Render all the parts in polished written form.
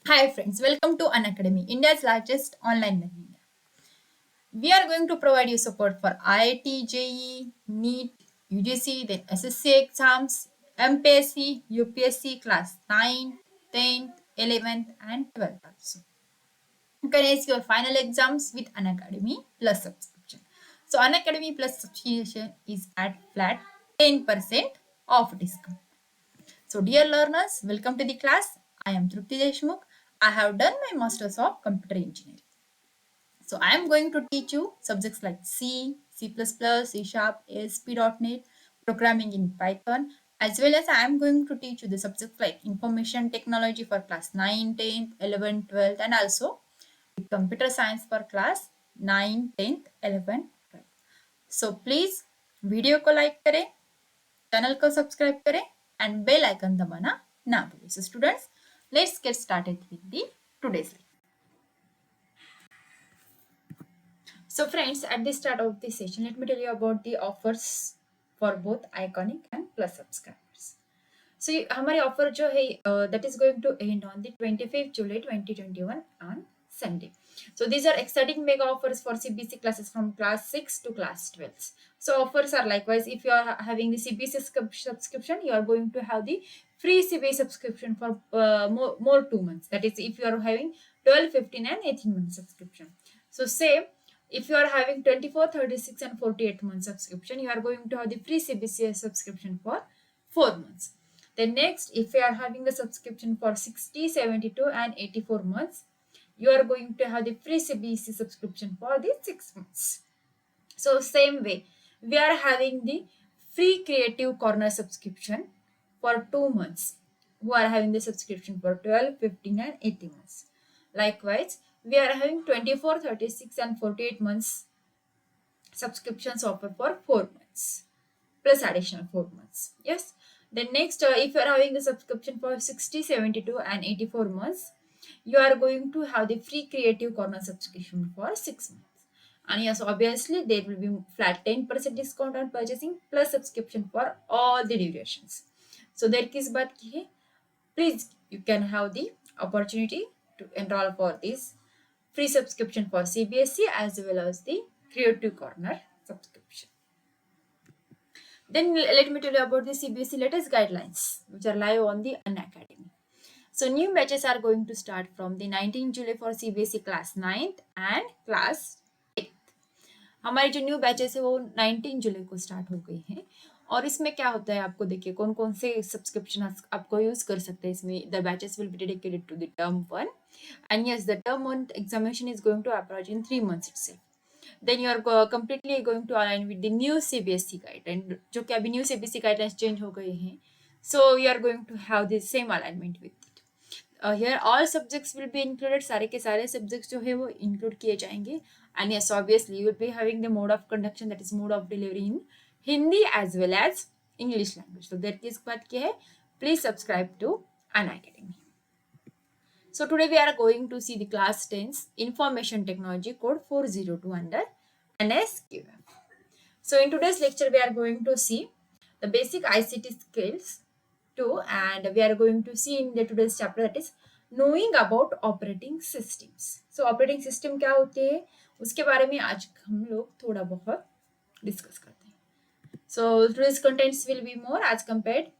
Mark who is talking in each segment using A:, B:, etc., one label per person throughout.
A: Hi friends, welcome to Unacademy, India's largest online learning app. We are going to provide you support for IIT, JEE, NEET, UGC, then SSC exams, MPSC, UPSC class 9, 10th, 11th and 12th also. You can ace your final exams with Unacademy Plus subscription. So Unacademy Plus subscription is at flat 10% off discount. So, dear learners, welcome to the class. I am Trupti Deshmukh. I have done my Masters of Computer Engineering. So, I am going to teach you subjects like C, C++, C Sharp, ASP.NET, programming in Python, as well as I am going to teach you the subjects like information technology for class 9, 10th, 11th, 12th, and also computer science for class 9, 10th, 11th, 12th. So, please video को like करें, channel को subscribe करें and bell icon दबाना ना भूलें. So students, let's get started with the today's lesson. So friends, at the start of this session, let me tell you about the offers for both Iconic and Plus subscribers. So हमारे offer जो है that is going to end on the 25th July 2021 on Sunday. So these are exciting mega offers for CBC classes from class 6 to class 12. So offers are likewise, if you are having the CBC subscription, you are going to have the free CBC subscription for more 2 months. That is, if you are having 12, 15 and 18 months subscription. So say if you are having 24, 36 and 48 months subscription, you are going to have the free CBC subscription for 4 months. Then next, if you are having the subscription for 60, 72 and 84 months, you are going to have the free CBC subscription for the 6 months. So same way, we are having the free Creative Corner subscription for 2 months, who are having the subscription for 12, 15 and 18 months. Likewise, we are having 24, 36 and 48 months subscriptions offer for 4 months plus additional 4 months. Yes. Then next, if you are having the subscription for 60, 72 and 84 months, you are going to have the free Creative Corner subscription for 6 months. And yes, obviously there will be flat 10% discount on purchasing plus subscription for all the durations. So there is baat ki hai, please you can have the opportunity to enroll for this free subscription for CBSE as well as the Creative Corner subscription. Then let me tell you about the CBSE latest guidelines, which are live on the Unacademy. So new batches are going to start from the 19 July for CBSE class 9th and class 8th. हमारी जो new batches है वो 19 जुलाई को start हो गई हैं. और इसमें क्या होता है, आपको देखिए कौन कौन से सब्सक्रिप्शन आपको यूज कर सकते हैं. इसमें the batches will be dedicated to the term 1 and yes the term 1 examination is going to approach in 3 months itself. Then you are completely going to align with the new CBSE guideline, जो कि अभी new CBSE guidelines change हो गए हैं. So you are going to have the same alignment with it. Here all subjects will be included. सारे के सारे subjects जो है वो include किए जाएंगे. And yes, obviously you will be having the mode of conduction, that is mode of delivery in Hindi as well as English language. So that किस बात की है, please subscribe to Unacademy. So today we are going to see the class 10's information technology code 402 under NSQF. So in today's lecture we are going to see the basic ICT skills too, and we are going to see in the today's chapter, that is knowing about operating systems. So operating system क्या होते हैं उसके बारे में आज हम लोग थोड़ा बहुत डिस्कस करते हैं. So today's contents will be more as compared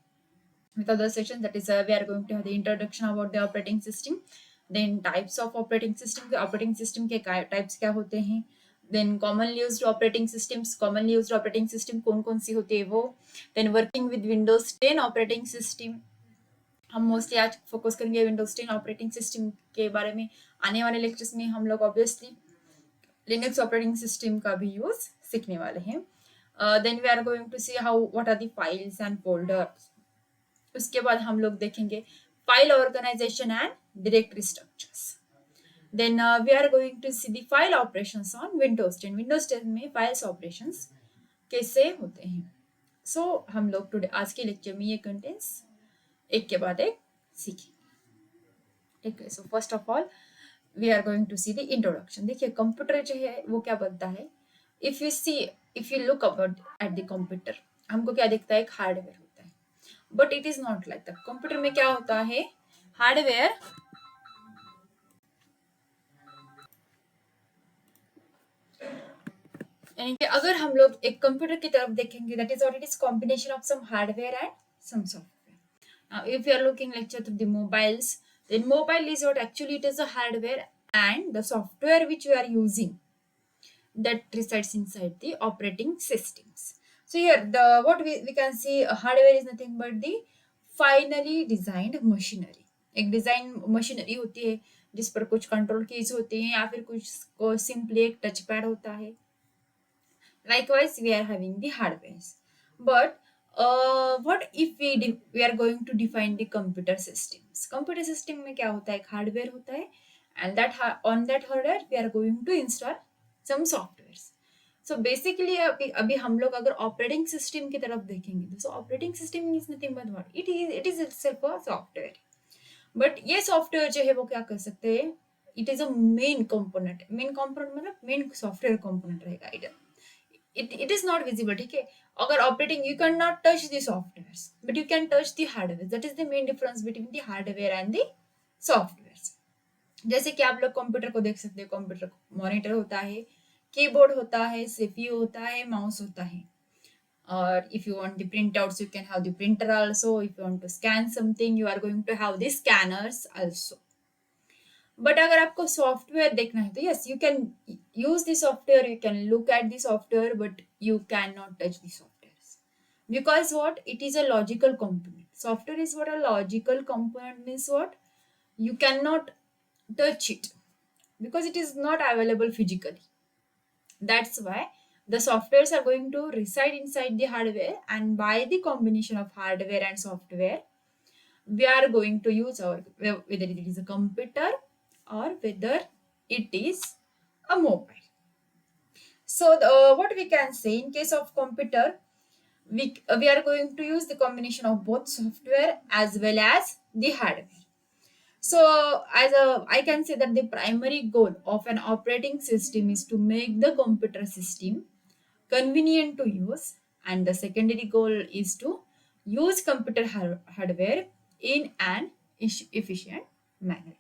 A: with other sessions. That is, we are going to have the introduction about the operating system, then types of operating system के types क्या होते हैं, then commonly used operating systems, कौन कौन सी होती है वो, then working with Windows 10 operating system. हम मोस्टली आज फोकस करेंगे विंडोज 10 ऑपरेटिंग सिस्टम के बारे में. आने वाले लेक्चर्स में हम लोग ऑब्वियसली लिनक्स ऑपरेटिंग सिस्टम का भी यूज सीखने वाले हैं. Then we are going to see how what are the files and folders. उसके बाद हम लोग देखेंगे file organisation and directory structures. Then we are going to see the file operations on Windows 10. Windows 10 में files operations कैसे होते हैं. सो हम लोग टुडे आज के लेक्चर में ये कंटेंट्स एक के बाद एक सीखेंगे. ठीक है. So first of all we are going to see the introduction. देखिए कंप्यूटर जो है वो क्या बनता है. If you look about at the computer, हमको क्या दिखता है, एक हार्डवेयर होता है. But it is not like that. Computer में क्या होता है, हार्डवेयर यानी कि अगर हम लोग एक कंप्यूटर की तरफ देखेंगे, that is what it is combination of some hardware and some software. Now, if you are looking lecture through the mobiles, then mobile is what actually it is a hardware and the software which we are using that resides inside the operating systems. So here the what we can see hardware is nothing but the finally designed machinery. एक design machinery होती है जिस पर कुछ control keys होती हैं या फिर कुछ को सिंपली एक टच पैड होता है. Likewise, we are having the hardwares. But what if we are going to define the computer systems? Computer system में क्या होता है? एक hardware होता है, and on that hardware we are going to install some softwares. So basically अभी हम लोग अगर operating system की तरफ देखेंगे तो operating system is nothing but what? It is itself a software. But ये सॉफ्टवेयर जो है वो क्या कर सकते हैं? It is a main component. Main component मतलब मेन सॉफ्टवेयर कंपोनेंट रहेगा. It is not visible. ठीक है, अगर operating you can not touch the software but you can touch the hardware. That is the main difference between the hardware and the software. जैसे कि आप लोग computer को देख सकते हो, कंप्यूटर मॉनिटर होता है, कीबोर्ड होता है, सीपीयू होता है, माउस होता है. और if you want the printouts you can have the printer also. If you want to scan something you are going to have the scanners also. But अगर आपको सॉफ्टवेयर देखना है तो yes you can use the software, you can look at the software but you can not touch the software because what it is a logical component. Software is what a logical component means. What you cannot touch it because it is not available physically. That's why the softwares are going to reside inside the hardware, and by the combination of hardware and software we are going to use our, whether it is a computer or whether it is a mobile. So what we can say in case of computer, we are going to use the combination of both software as well as the hardware. So I can say that the primary goal of an operating system is to make the computer system convenient to use, and the secondary goal is to use computer hardware in an efficient manner.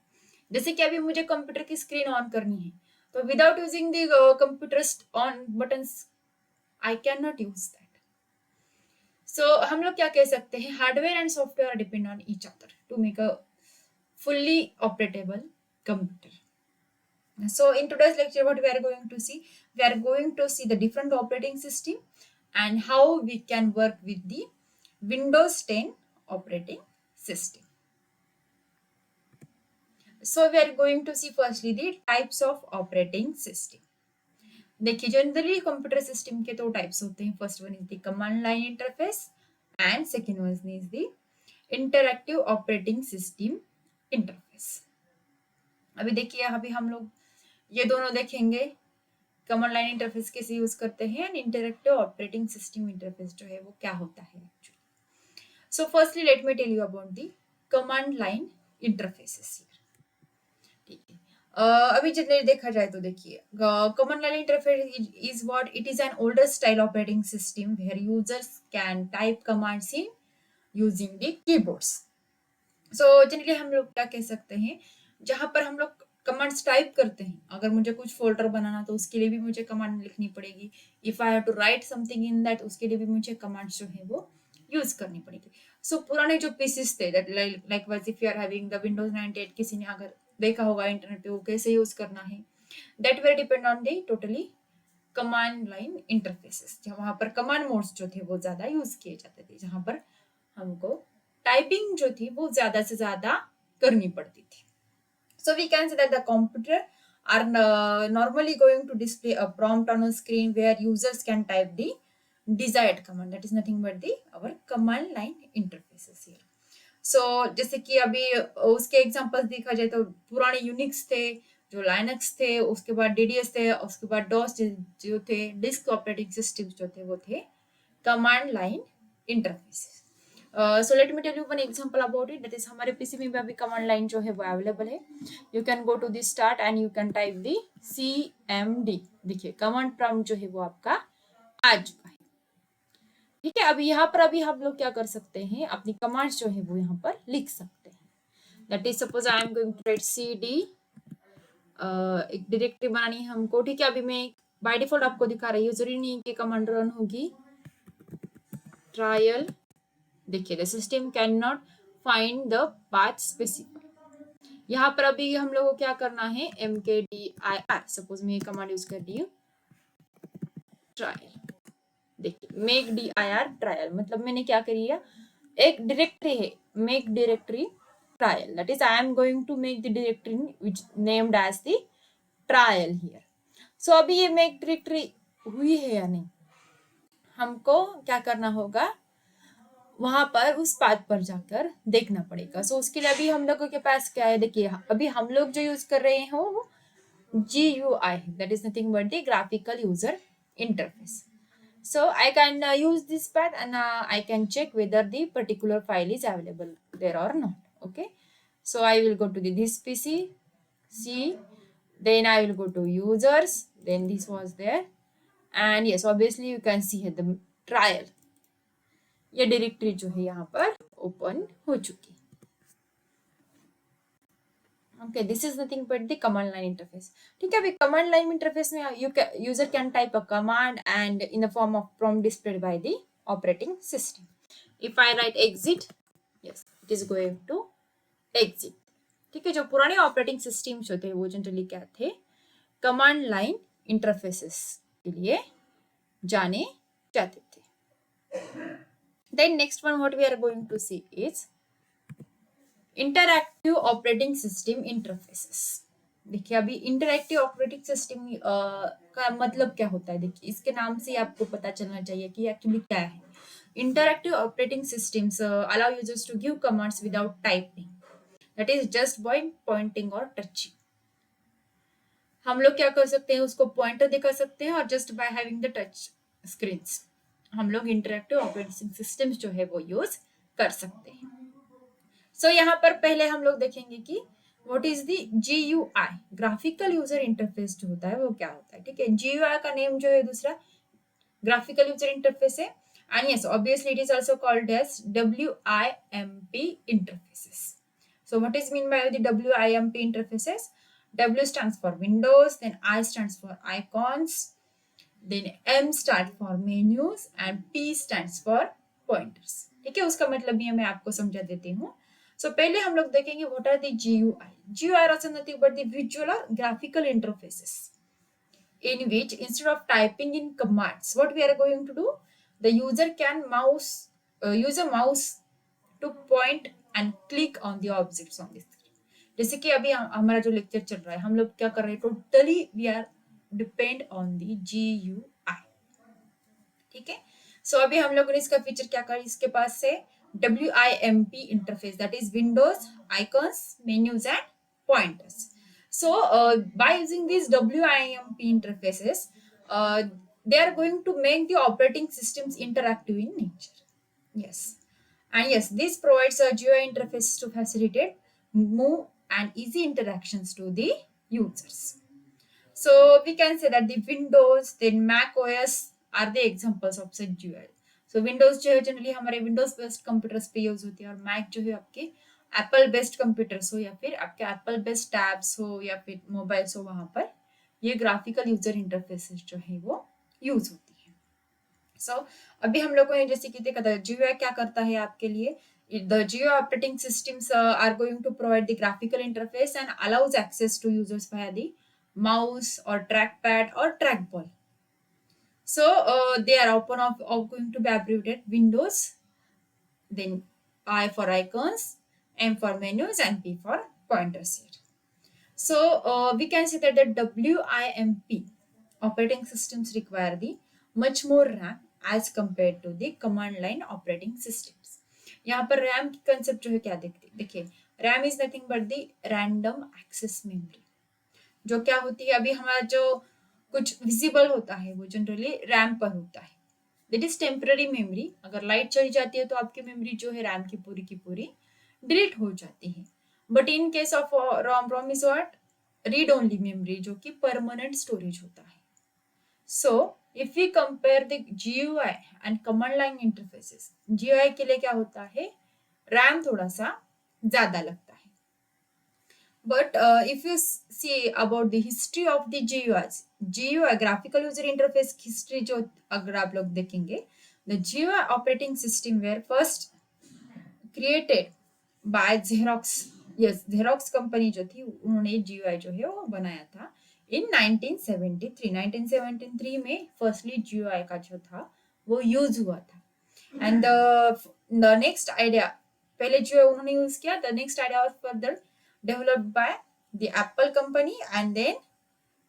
A: जैसे कि अभी मुझे computer की screen on करनी है तो without using the computer on buttons I can not use that. So हम लोग क्या कह सकते हैं, hardware and software depend on each other to make a fully operatable computer. So in today's lecture what we are going to see the different operating system and how we can work with the Windows 10 operating system. So we are going to see firstly the types of operating system. देखिए generally computer system के दो types होते हैं. First one is the command line interface and second one is the interactive operating system interface. अभी देखिए यहाँ पे हम लोग ये दोनों देखेंगे. कमांड लाइन इंटरफेस कैसे यूज करते हैं and interactive operating system interface जो है वो क्या होता है actually. So firstly let me tell you about the command line interfaces. ठीक है, अभी जितने देखा जाए तो देखिए command line interface is what it is an older style operating system where users can type commands in using the keyboards. So generally हम लोग क्या कह सकते हैं, जहां पर हम लोग कमांड्स टाइप करते हैं, अगर मुझे कुछ फोल्डर बनाना तो उसके लिए भी मुझे कमांड लिखनी पड़ेगी. If I have to write something in that उसके लिए भी मुझे कमांड्स जो है वो यूज करनी पड़ेगी. सो पुराने जो पीसीस थे that like wise if you are having the Windows 98, किसी ने अगर देखा होगा इंटरनेट पे वो कैसे यूज करना है, that will depend on the totally command line interfaces. वहां पर कमांड मोड्स जो थे वो ज्यादा यूज किए जाते थे, जहां पर हमको टाइपिंग जो थी वो ज्यादा से ज्यादा करनी पड़ती थी. So we can say that the computer are normally going to display a prompt on a screen where users can type the desired command. That is nothing but the our command line interfaces here. So जैसे कि अभी उसके examples देखा जाए तो पुराने Unix थे, जो लाइनक्स थे, उसके बाद डीडीएस थे, उसके बाद डॉस जो थे, डिस्क ऑपरेटिंग सिस्टम जो थे वो थे command line interfaces. So let me tell you one example about it. That is हमारे पीसी में भी अभी कमांड लाइन जो है वो अवेलेबल है. You can go to the start and you can type the CMD. देखिए कमांड प्रॉम्प्ट जो है वो आपका आ चुका है. ठीक है, अभी यहाँ पर अभी हम लोग क्या कर सकते हैं, अपनी कमांड्स जो है वो यहाँ पर लिख सकते हैं. That is suppose I am going to write CD. एक डायरेक्टरी बनानी है हमको. ठीक है, अभी मैं बाय डिफॉल्ट आपको दिखा रही है, जरूरी नहीं कि कमांड रन होगी। ट्रायल, देखिए the system can not find the path specified. यहाँ पर अभी हम लोग को क्या करना है, mkdir, सपोज मैं ये कमांड यूज कर रही हूँ ट्रायल। देखिए मेक dir ट्रायल, मतलब मैंने क्या करी है, एक डायरेक्टरी है make directory trial, that is I am going to make the directory which named as the trial here. So अभी ये मेक डायरेक्टरी हुई है या नहीं, हमको क्या करना होगा, वहां पर उस पाथ पर जाकर देखना पड़ेगा। सो उसके लिए अभी हम लोगों के पास क्या है, देखिए अभी हम लोग जो यूज कर रहे हैं वो GUI, that is nothing but the graphical user interface. So I can use this path and I can check whether the particular file is available there or not. Okay, so I will go to this PC, see, then I will go to users, then this was there, and yes, obviously you can see here the trial, ये directory जो है यहाँ पर open हो चुकी है। Okay, this is nothing but the command line interface. ठीक है, अभी command line interface में user can type a command and in the form of prompt displayed by the operating system. If I write exit, yes, it is going to exit. ठीक है, जो पुराने operating system जो थे वो generally क्या थे, कमांड लाइन इंटरफेसेस के लिए जाने जाते थे। Then next one what we are going to see is interactive operating system interfaces. देखिए अभी इंटरएक्टिव ऑपरेटिंग सिस्टम का मतलब क्या होता है, देखिए इसके नाम से आपको पता चलना चाहिए कि एक्चुअली क्या है। Interactive operating systems allow users to give commands without typing, that is just by pointing और टचिंग। हम लोग क्या कर सकते हैं, उसको पॉइंटर दिखा सकते हैं और just by having the touch screens हम लोग इंटरएक्टिव ऑपरेटिंग सिस्टम्स जो है वो यूज कर सकते हैं। सो यहाँ पर पहले हम लोग देखेंगे कि what is the GUI, graphical user interface जो होता है वो क्या होता है। ठीक है, GUI का नेम जो है दूसरा ग्राफिकल यूजर इंटरफेस है, and yes obviously it is also called as WIMP interfaces. So what is mean by the WIMP interfaces, W stands for Windows, then I stands for icons, then M stands for menus and P stands for pointers। ठीक है, उसका मतलब भी मैं आपको समझा देती हूँ। So पहले हम लोग देखेंगे what are the GUI. GUI are also nothing but the visual or graphical interfaces in which instead of typing in commands, what we are going to do, the user can use a mouse to point and click on the objects on the screen. जैसे कि अभी हमारा जो lecture चल रहा है हम लोग क्या कर रहे हैं, totally we are depend on the GUI। ठीक है, सो अभी हम लोगों ने इसका फीचर क्या कर, इसके पास से WIMP interface, that is Windows, icons, menus and pointers. So by using these WIMP interfaces, they are going to make the operating systems interactive in nature. Yes, and yes, this provides a GUI interface to facilitate move and easy interactions to the users. So we can say that the Windows, then Mac OS are the examples of such GUI. So Windows जो है generally हमारे Windows based computers पे use होती है, और Mac जो है आपके एप्पल बेस्ड कंप्यूटर्स हो या फिर आपके एप्पल बेस्ड टैब्स हो या फिर मोबाइल्स हो, वहां पर ये ग्राफिकल यूजर इंटरफेसेस जो है वो यूज होती है। सो अभी हम लोगों ने जैसे कि देखा था GUI क्या करता है आपके लिए, the GUI operating systems are going to provide the graphical interface and allows access to users via the mouse or trackpad or trackball. So they are open of going to be abbreviated Windows, then I for icons, M for menus and P for pointers here. So we can say that the WIMP operating systems require the much more RAM as compared to the command line operating systems. यहाँ पर RAM की concept जो है क्या देखिए RAM is nothing but the random access memory, जो क्या होती है, अभी हमारा जो कुछ विजिबल होता है वो जनरली रैम पर होता है, दैट इज टेम्पररी मेमोरी। अगर लाइट चली जाती है तो आपकी मेमोरी जो है रैम की पूरी डिलीट हो जाती है, but in case of ROM is what, read only memory, जो कि परमानेंट स्टोरेज होता है। So if we compare the GUI and command line interfaces, GUI के लिए क्या होता है, रैम थोड़ा सा ज्यादा लगता है, But if you see about the history of the GUIs, GUI graphical user interface history जो अगर आप लोग देखेंगे, the GUI operating system were first created by Xerox. Yes, Xerox company जो थी उन्होंने GUI जो है वो बनाया था in 1973. 1973 में फर्स्टली GUI का जो था वो यूज हुआ था. एंड द नेक्स्ट आइडिया, पहले जो उन्होंने यूज किया, the next idea was further developed by the Apple company and then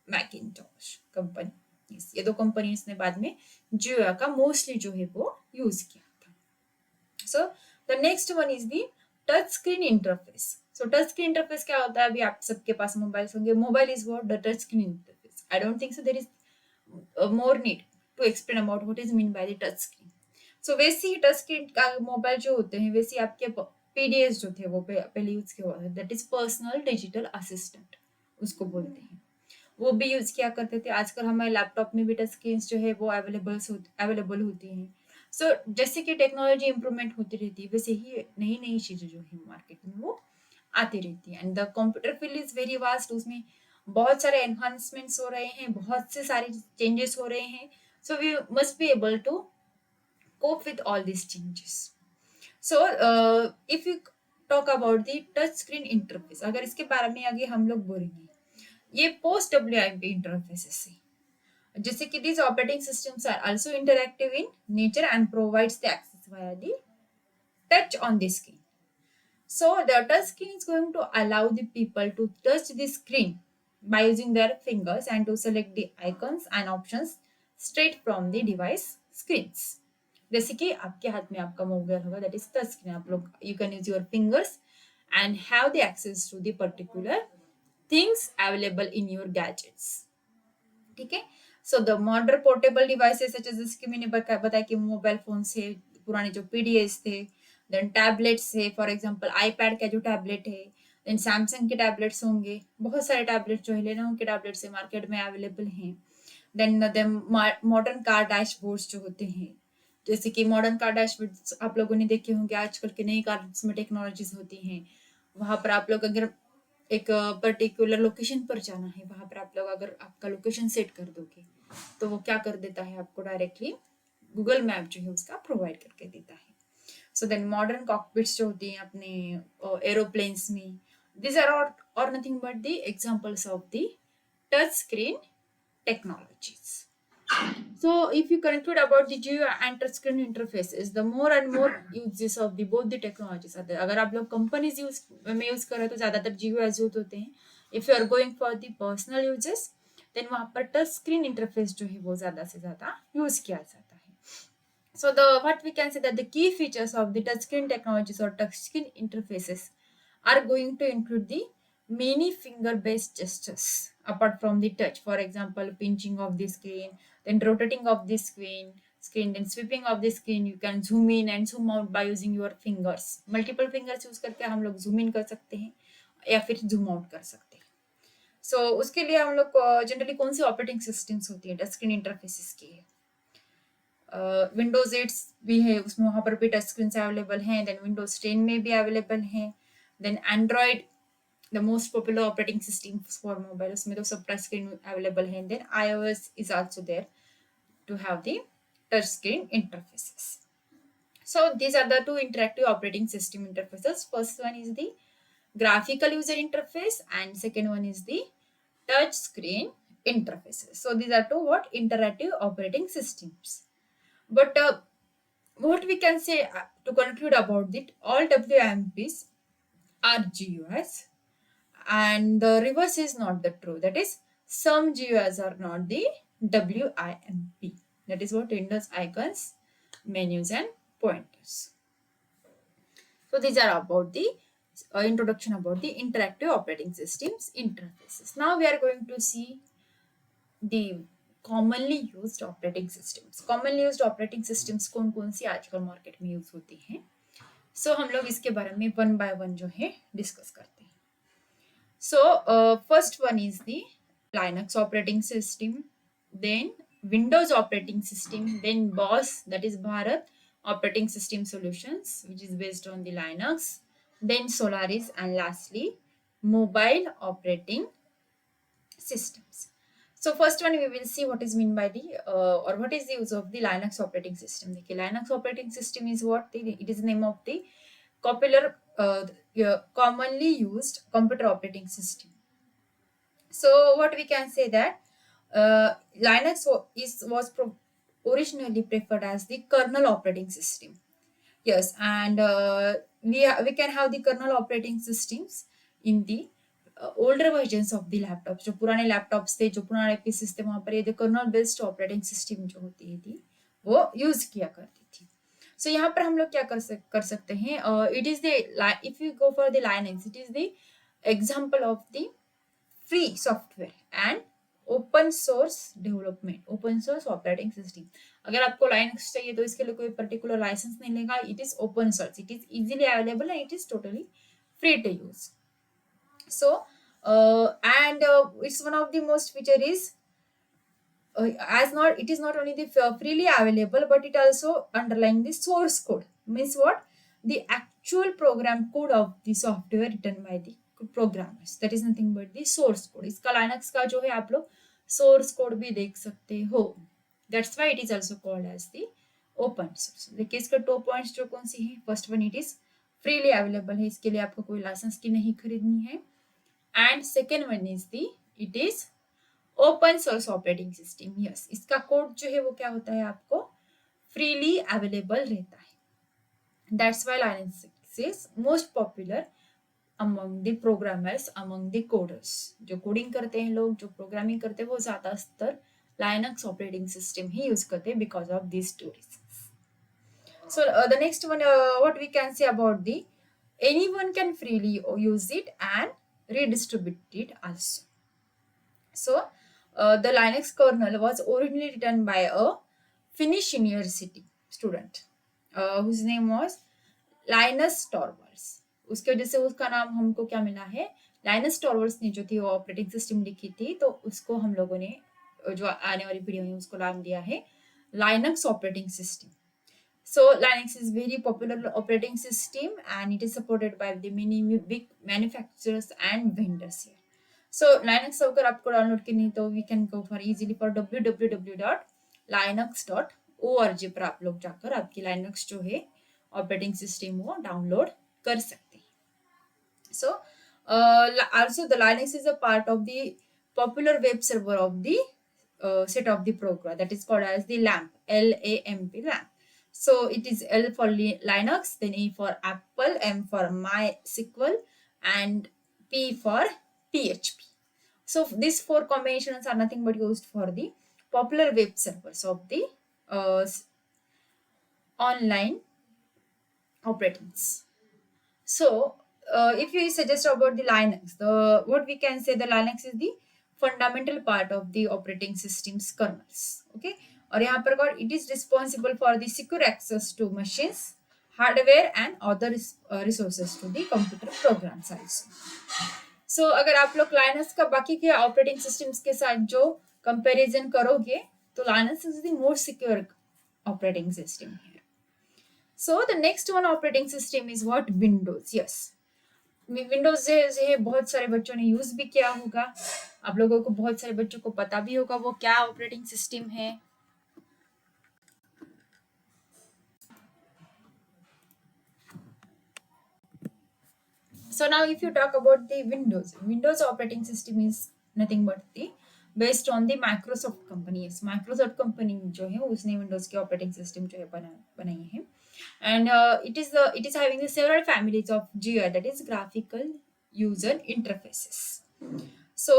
A: Macintosh company. ये दो कंपनीज ने बाद में GUI का मोस्टली जो है वो यूज किया था. So the next one is the touch screen interface. So touch screen interface क्या होता है? अभी आप सबके पास मोबाइल होंगे. Mobile is what? The touch screen interface. I don't think so there is more need to explain about what is mean by the touch screen. So वैसे ही touch screen का मोबाइल जो होते हैं वैसे आपके पीडीएस जो थे वो पहले यूज किया हुआ था. That is personal digital assistant उसको बोलते हैं. वो भी यूज किया करते थे. आजकल हमारे लैपटॉप में भी टच स्क्रीन जो है वो अवेलेबल होती हैं. सो जैसे कि टेक्नोलॉजी इंप्रूवमेंट होती रहती है वैसे ही नई नई चीजें जो है मार्केट में वो आती रहती है. And the computer field is very vast. उसमें बहुत सारे एनहांसमेंट्स हो रहे हैं, बहुत से सारे चेंजेस हो रहे हैं. So we must be able to cope with all these changes. So if you talk about the touch screen interface, अगर इसके बारे में आगे हम लोग बोलेंगे, ये पोस्ट WIMP इंटरफेसेस है. जैसे कि these operating systems are also interactive in nature and provides the access via the touch on the screen. So the touch screen is going to allow the people to touch the screen by using their fingers and to select the icons and options straight from the device screens. जैसे कि आपके हाथ में आपका mobile होगा, that is touch screen. आप लोग you can use your fingers and have the access to the particular things available in your gadgets. ठीक है. So the modern portable devices such as, जैसे कि मैंने बताया कि मोबाइल फोन से पुराने जो पीडीएस थे, देन टैबलेट्स है. फॉर एग्जांपल आईपैड का जो टैबलेट है, देन सैमसंग के टैबलेट्स होंगे. बहुत सारे टैबलेट जो है लेनोवो के टैबलेट्स है मार्केट में अवेलेबल हैं. देन मॉडर्न कार डैशबोर्ड्स जो होते हैं, जैसे कि मॉडर्न कार डैशबोर्ड्स आप लोगों ने देखे होंगे. आजकल के नई कार्स में टेक्नोलॉजीज होती हैं. वहां पर आप लोग अगर एक पर्टिकुलर लोकेशन पर जाना है, वहां पर आप लोग अगर आपका लोकेशन सेट कर दोगे तो वो क्या कर देता है, आपको डायरेक्टली गूगल मैप जो है उसका प्रोवाइड करके देता है. सो देन मॉडर्न कॉकपिट्स जो होती हैं अपने एरोप्लेन्स में, दिस आर और nothing but the examples of the touch screen technologies. So if you conclude about the GUI and touchscreen interfaces, the more and more uses of the both the technologies are there. अगर आप लोग companies में use कर रहे हो तो ज्यादातर GUI use होते हैं. If you are going for the personal uses then वहां पर टच स्क्रीन इंटरफेस जो है वो ज्यादा से ज्यादा यूज किया जाता है. So the what we can say that the key features of the touchscreen technologies or touchscreen interfaces are going to include the many finger-based gestures apart from the touch. For example, pinching of the screen, then rotating of the screen, then sweeping of the screen. You can zoom in and zoom out by using your fingers. Multiple fingers use करके हम लोग zoom in कर सकते हैं या फिर zoom out कर सकते हैं. So उसके लिए हम लोग जनरली कौन सी ऑपरेटिंग सिस्टम्स होती है टच स्क्रीन इंटरफेसेस की है? विंडोज 8 भी है, उसमें वहाँ पर भी टच स्क्रीन अवेलेबल हैं. देन विंडोज 10 में भी अवेलेबल हैं. Then Android the most popular operating system for mobile, उसमें तो सब टच स्क्रीन अवेलेबल हैं. Then iOS is also there to have the touch screen interfaces. So these are the two interactive operating system interfaces. First one is the graphical user interface and second one is the touch screen interfaces. So these are two what interactive operating systems. But what we can say to conclude about it, all WIMPs are GUIs and the reverse is not the true. That is, some GUIs are not the WIMP. That is what Windows icons, menus and pointers. So these are about the introduction about the interactive operating systems interfaces. Now we are going to see the commonly used operating systems. Commonly used operating systems कौन कौन सी आजकल market में use होती हैं. सो हम लोग इसके बारे में वन बाय वन जो है डिस्कस करते हैं. सो first one is the Linux operating system, then Windows operating system, then BOS, that is Bharat operating system solutions, which is based on the Linux, then Solaris, and lastly mobile operating systems. So first one we will see what is mean by the or what is the use of the Linux operating system. देखिए Linux operating system is what it is the name of the popular commonly used computer operating system. So what we can say that Linux originally preferred as the kernel operating system. Yes, and we can have the kernel operating systems in the older versions of the laptops. जो पुराने laptops थे, जो पुराने pieces थे, वहां पर ये colonel based operating system जो होती थी वो यूज किया करती थी. सो यहाँ पर हम लोग क्या कर सकते हैं, it is the if you go for the Linux, it is the example of the free software and open source development, open source operating system. अगर आपको लाइनक्स चाहिए तो इसके लिए कोई पर्टिकुलर लाइसेंस नहीं लेगा. It is open source, it is easily available and it is totally free to use. So it's one of the most feature is it is not only the freely available, but it also underlying the source code, means what, the actual program code of the software written by the programmers, that is nothing but the source code. इसका Linux का जो है आप लोग source code भी देख सकते हो. That's why it is also called as the open source. देखिए इसका 2 points जो कौन सी है, first one it is freely available है, इसके लिए आपको कोई लाइसेंस की नहीं खरीदनी है. And second one is the it is open source operating system. Yes, इसका कोड जो है वो क्या होता है, आपको फ्रीली अवेलेबल रहता है. That's why Linux is most popular among the programmers, among the coders. जो कोडिंग करते हैं लोग, जो प्रोग्रामिंग करते हैं, वो ज्यादातर लाइनक्स ऑपरेटिंग सिस्टम ही यूज करते हैं because of this two reasons. So the next one what we can say about the anyone can freely use it and redistribute it also. So the Linux kernel was originally written by a Finnish university student whose name was Linus Torvalds. उसके वजह से उसका नाम हमको क्या मिला है, Linus Torvalds ने जो थी वो ऑपरेटिंग सिस्टम लिखी थी, तो उसको हम लोगों ने जो आने वाली वीडियो में उसको नाम दिया है Linux operating system. So Linux is very popular operating system and it is supported by the many big manufacturers and vendors here. So Linux अगर आपको डाउनलोड करनी तो we can go for easily for www.linux.org पर आप लोग जाकर आपकी Linux जो है ऑपरेटिंग सिस्टम वो डाउनलोड कर सकते हैं. So also the Linux is a part of the popular web server of the set of the program that is called as the LAMP, LAMP, LAMP. So it is L for Linux, then E for Apple, M for MySQL, and P for PHP. So these 4 combinations are nothing but used for the popular web servers of the online operatings. So if you suggest about the Linux, what we can say, the Linux is the fundamental part of the operating system's kernels. Okay. और यहाँ पर it is responsible for the secure access to machines, hardware and other resources to the computer programs also. So अगर आप लोग Linux का बाकी के operating systems के साथ जो कंपैरिजन करोगे तो Linux is the more secure operating system here. So the next one operating system is what, Windows. Yes, Windows जो बहुत सारे बच्चों ने यूज भी किया होगा, आप लोगों को बहुत सारे बच्चों को पता भी होगा वो क्या ऑपरेटिंग सिस्टम है. So now if you talk about the Windows operating system is nothing but the based on the Microsoft company. Yes, Microsoft company जो है उसने Windows के operating system जो है बनाई है. And it is having the several families of GUI, that is graphical user interfaces. So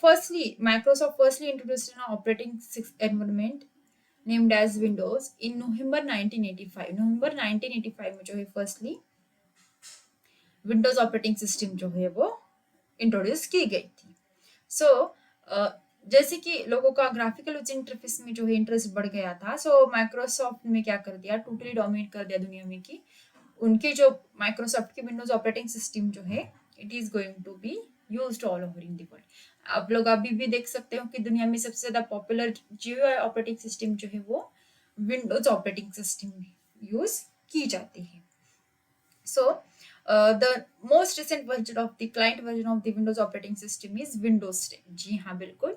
A: firstly, Microsoft introduced an operating environment named as Windows in November 1985. November 1985 में जो है firstly विंडोज ऑपरेटिंग सिस्टम जो है वो introduce की गई थी. सो जैसे कि लोगों का ग्राफिकल यूजर इंटरफेस में जो है इंटरेस्ट बढ़ गया था, सो माइक्रोसॉफ्ट ने क्या कर दिया, टोटली डोमिनेट कर दिया दुनिया में कि उनके जो माइक्रोसॉफ्ट की विंडोज ऑपरेटिंग सिस्टम जो है it is going to be used all over in the world. आप लोग अभी भी देख सकते हो कि दुनिया में सबसे ज्यादा पॉपुलर GUI ऑपरेटिंग सिस्टम जो है वो विंडोज ऑपरेटिंग सिस्टम यूज की जाती है. सो the most recent version of the client version of the Windows operating system is Windows 10. जी हाँ बिल्कुल,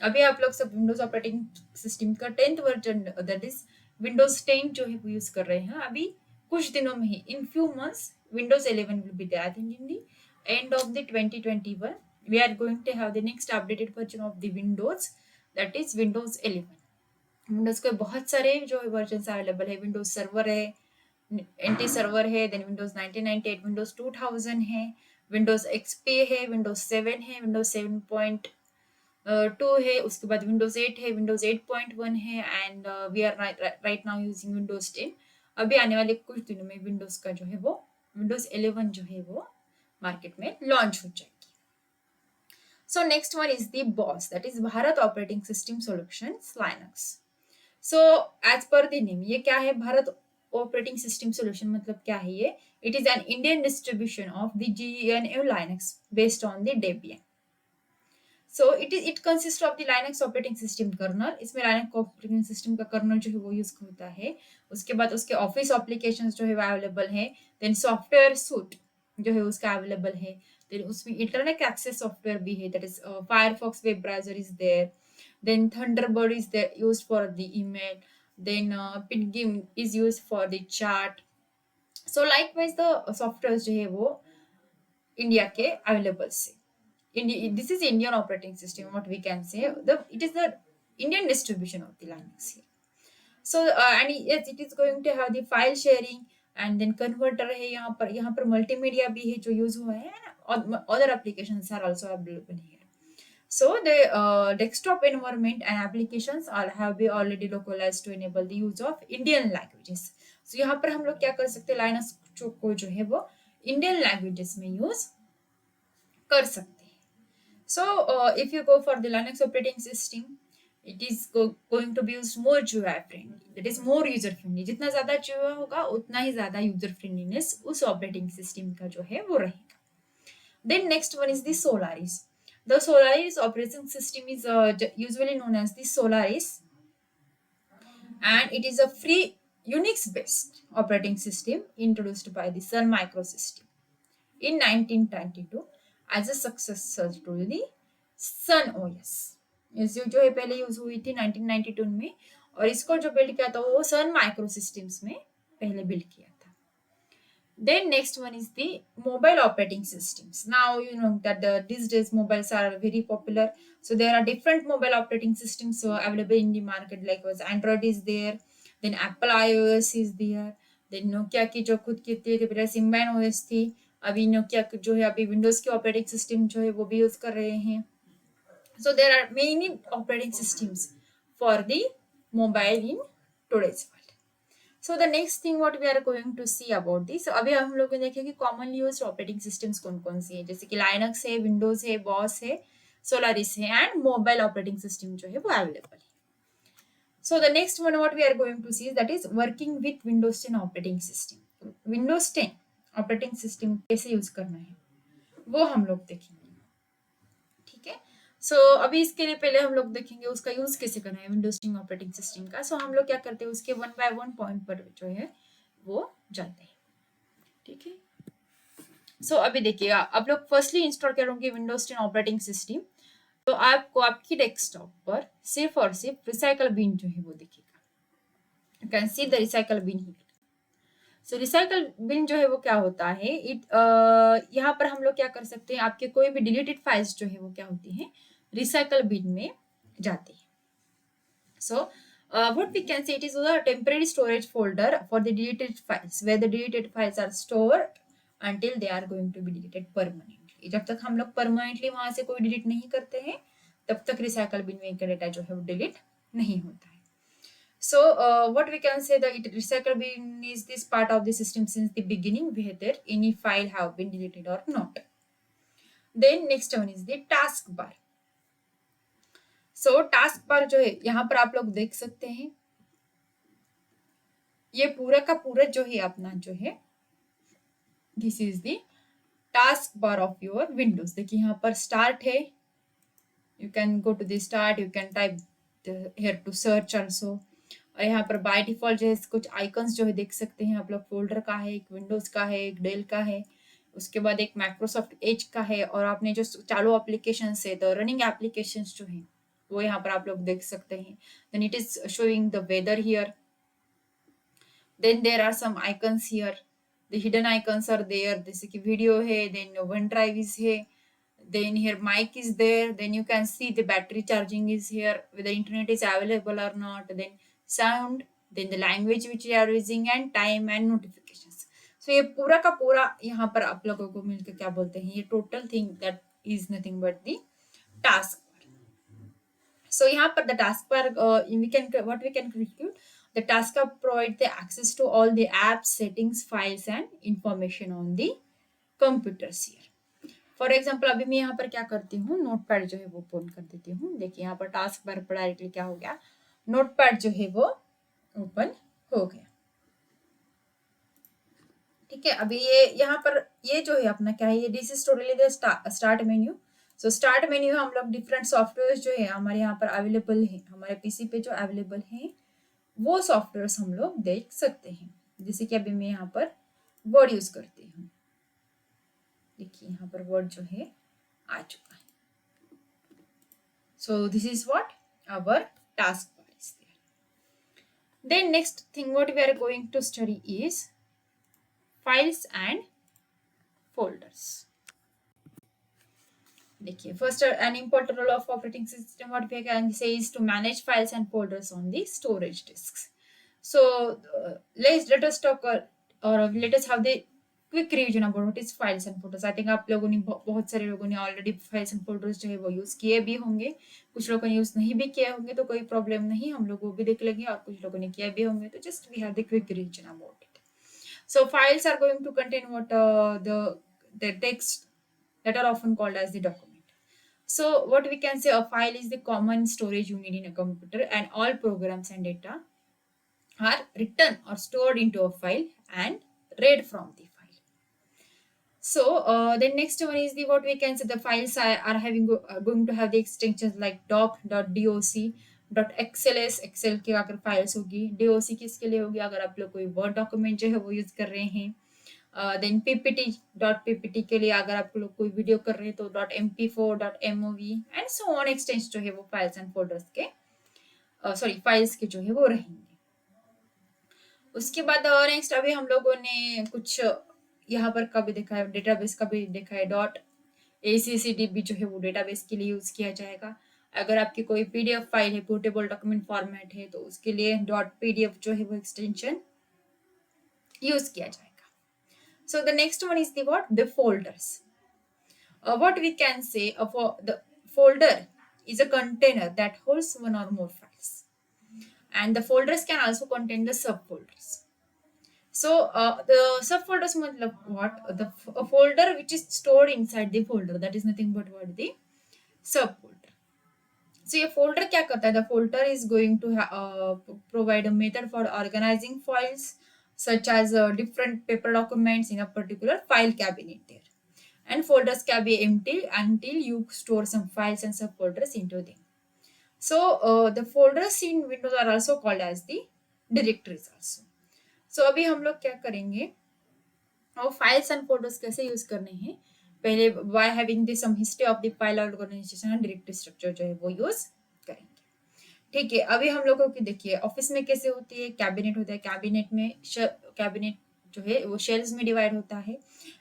A: अभी आप लोग सब विंडोज ऑपरेटिंग सिस्टम का 10th version that is Windows 10 जो है वो यूज कर रहे हैं अभी कुछ दिनों में ही. In few months Windows 11 will be there. I think in the end of the 2021 we are going to have the next updated version of the Windows, that is Windows 11. Windows के बहुत सारे जो वर्जन अवेलेबल है. Windows server है, anti server है, then Windows 1998, Windows 2000 है, Windows XP है, Windows 7 है, विंडोज 7.2 है, उसके बाद विंडोज 8 है, विंडोज 8.1 है, and we are right now using Windows 10. अभी आने वाले कुछ दिनों में विंडोज का जो है वो विंडोज 11 जो है वो मार्केट में लॉन्च हो जाएगी. So next one is the BOSS, that is Bharat operating system solutions Linux. So as per the name, ये क्या है? भारत ऑपरेटिंग सिस्टम सॉल्यूशन मतलब क्या है ये? It is an Indian distribution of the GNU Linux based on the Debian. So it consist of the Linux operating system kernel. इसमें Linux operating system का colonel जो है वो यूज होता है. उसके बाद उसके ऑफिस एप्लीकेशन जो है वो अवेलेबल है. देन सॉफ्टवेयर सूट जो है उसका अवेलेबल है. देन उसमें इंटरनेट एक्सेस सॉफ्टवेयर भी है, that is Firefox web browser is there. Then Thunderbird is there used for the email. Then Pidgin is used for the chat. So likewise the software जो है वो India के available से. This is Indian operating system, what we can say. It is the Indian distribution of the Linux here. So and yes, it is going to have the file sharing and then converter है. यहाँ पर multimedia भी है जो use हुआ है. Other applications are also available here. So the desktop environment and applications have been already localized to enable the use of Indian languages. So यहाँ पर हम लोग क्या कर सकते हैं? Linux को जो है वो Indian languages में use कर सकते हैं. So if you go for the Linux operating system, it is going to be used more GUI friendly, that is more user friendly. जितना ज्यादा GUI होगा उतना ही ज्यादा user friendliness उस operating system का जो है वो रहेगा. Then next one is the Solaris. The Solaris operating system is usually known as the Solaris, and it is a free Unix-based operating system introduced by the Sun Microsystem in 1922 as a successor to the Sun OS. ये जो है पहले use हुई थी 1992 में, और इसको जो बिल्ड किया था वो सन माइक्रो सिस्टम्स में पहले बिल्ड किया था. Then next one is the mobile operating systems. Now you know that these days mobiles are very popular. So there are different mobile operating systems available in the market. Like was Android is there, then Apple iOS is there, then Nokia की जो खुद की थी पहले Symbian OS थी, अभी Nokia जो है अभी Windows की operating system जो है वो भी यूज कर रहे हैं. So there are many operating systems for the mobile in today's world. So the next thing what we are going to see about this, अभी हम लोग देखें कि commonly used operating systems कौन कौन सी है, जैसे कि Linux है, Windows है, BOS है, Solaris है, and mobile operating system जो है वो available है. So the next one what we are going to see, that is working with Windows 10 operating system. Windows 10 operating system कैसे यूज करना है वो हम लोग देखेंगे. ठीक है. सो अभी इसके लिए पहले हम लोग देखेंगे उसका यूज कैसे करना है विंडोज 10 ऑपरेटिंग सिस्टम का. सो हम लोग क्या करते हैं उसके 1 by 1 पॉइंट पर जो है वो जाते हैं. ठीक है. सो अभी देखिएगा, आप लोग फर्स्टली इंस्टॉल करोगे विंडोज 10 ऑपरेटिंग सिस्टम, तो आपको आपकी डेस्कटॉप पर सिर्फ और सिर्फ रिसाइकल बिन जो है वो दिखेगा. You can see the recycle bin here. So recycle bin जो है वो क्या होता है, यहाँ पर हम लोग क्या कर सकते हैं, आपके कोई भी डिलीटेड फाइल्स जो है वो क्या होती हैं रिसाइकल बिन में जाती है. सो what we can say, it is a temporary storage folder for the deleted files where the deleted files are stored until they are going to be deleted permanently. जब तक हम लोग परमानेंटली वहां से कोई डिलीट नहीं करते हैं तब तक रिसाइकल बिन में का डेटा जो है वो डिलीट नहीं होता है. So what we can say, that recycle bin is this part of the system since the beginning whether any file have been deleted or not. Then next one is the taskbar. So taskbar जो है यहाँ पर आप लोग देख सकते हैं, ये पूरा का पूरा जो है अपना जो है this is the taskbar of your Windows. देखिए यहाँ पर start है, you can go to the start, you can type here to search also. और यहाँ पर बाय डिफॉल्ट जो है कुछ आइकन्स जो है देख सकते हैं आप लोग, फोल्डर का है, एक विंडोज का है, एक डेल का है, उसके बाद एक माइक्रोसॉफ्ट एज का है, और आपने जो चालू एप्लीकेशन है द रनिंग एप्लीकेशन जो है वो यहाँ पर आप लोग देख सकते हैं. Then it is showing the weather here. Then there are some icons here. The hidden icons are there, जैसे कि वीडियो है, देन वन ड्राइव इज है, then here mic is there, then you can see the battery charging is here, whether internet is available or not, then sound, then the language which you are using, and time and notifications. So ये पूरा का पूरा यहाँ पर आप लोगों को मिलकर क्या बोलते हैं, ये total thing that is nothing but the task. So यहाँ पर the taskbar, we can what we can conclude, the taskbar provide the access to all the apps, settings, files and information on the computers here. For example अभी मैं यहाँ पर क्या करती हूँ, notepad जो है वो ओपन कर देती हूँ. देखिए यहाँ पर टास्क बार पर डायरेक्टली क्या हो गया, नोटपैड जो है वो ओपन हो गया. ठीक है, अभी ये यहाँ पर ये जो है अपना क्या है, ये this is totally the start menu. So start menu हम लोग डिफरेंट सॉफ्टवेयर जो है हमारे यहाँ पर अवेलेबल है, हमारे पीसी पे जो अवेलेबल है वो सॉफ्टवेयर हम लोग देख सकते हैं. जैसे कि अभी मैं यहाँ पर वर्ड यूज करती हूँ. देखिए यहाँ पर वर्ड जो है आ चुका है. So this is what our task bar is there. Then next thing what we are going to study is files and folders. देखिए first an important role of operating system what we can say is to manage files and folders on the storage disks. So let us talk or let us have the quick revision about what is files and photos. I think आप लोगों ने बहुत सारे लोगों ने already files and photos जो है वो यूज किए भी होंगे, कुछ लोगों ने यूज नहीं भी किए होंगे तो कोई प्रॉब्लम नहीं, हम लोग वो भी देख लेंगे, और कुछ लोगों ने किया भी होंगे तो just we have the quick revision about it. So files are going to contain what the text that are often called as the document. So what we can say, a file is the common storage unit in a computer, and all programs and data are written or stored into a file and read from the file. So then next one is the what we can say, the files are having going to have the extensions like doc, doc, .xls, excel की अगर files होगी, doc किसके लिए होगी, अगर आप लोग कोई वर्ड डॉक्यूमेंट जो है वो यूज कर रहे हैं. देन पीपीटी, .ppt के लिए अगर आप लोग कोई वीडियो कर रहे हैं तो .mp4, .mov and so on extension जो है वो फाइल्स एंड फोल्डर्स के सॉरी फाइल्स के जो है वो रहेंगे. उसके बाद नेक्स्ट अभी हम लोगों ने कुछ यहाँ पर का भी देखा है, डेटाबेस का भी देखा है. .accdb जो है वो डेटाबेस के लिए यूज किया जाएगा. अगर आपकी कोई पीडीएफ फाइल है, पोर्टेबल डॉक्यूमेंट फॉर्मेट है, तो उसके लिए .pdf जो है वो एक्सटेंशन यूज किया जाएगा. So the next one is the what? The folders. What we can say, the folder is a container that holds one or more files, and the folders can also contain the subfolders. So the subfolders matlab what? A folder which is stored inside the folder, that is nothing but what, the subfolder. So ये folder क्या करता है? The folder is going to provide a method for organizing files such as different paper documents in a particular file cabinet there, and folders can be empty until you store some files and subfolders into them. So the folders in Windows are also called as the directories also. So अभी हम लोग क्या करेंगे, और files and folders कैसे use करने हैं, पहले by having the some history of the file organization and directory structure जो है वो यूज करेंगे. ठीक है, अभी हम लोगों की देखिए ऑफिस में कैसे होती है, कैबिनेट होता है, कैबिनेट में कैबिनेट जो है वो शेल्स में डिवाइड होता है,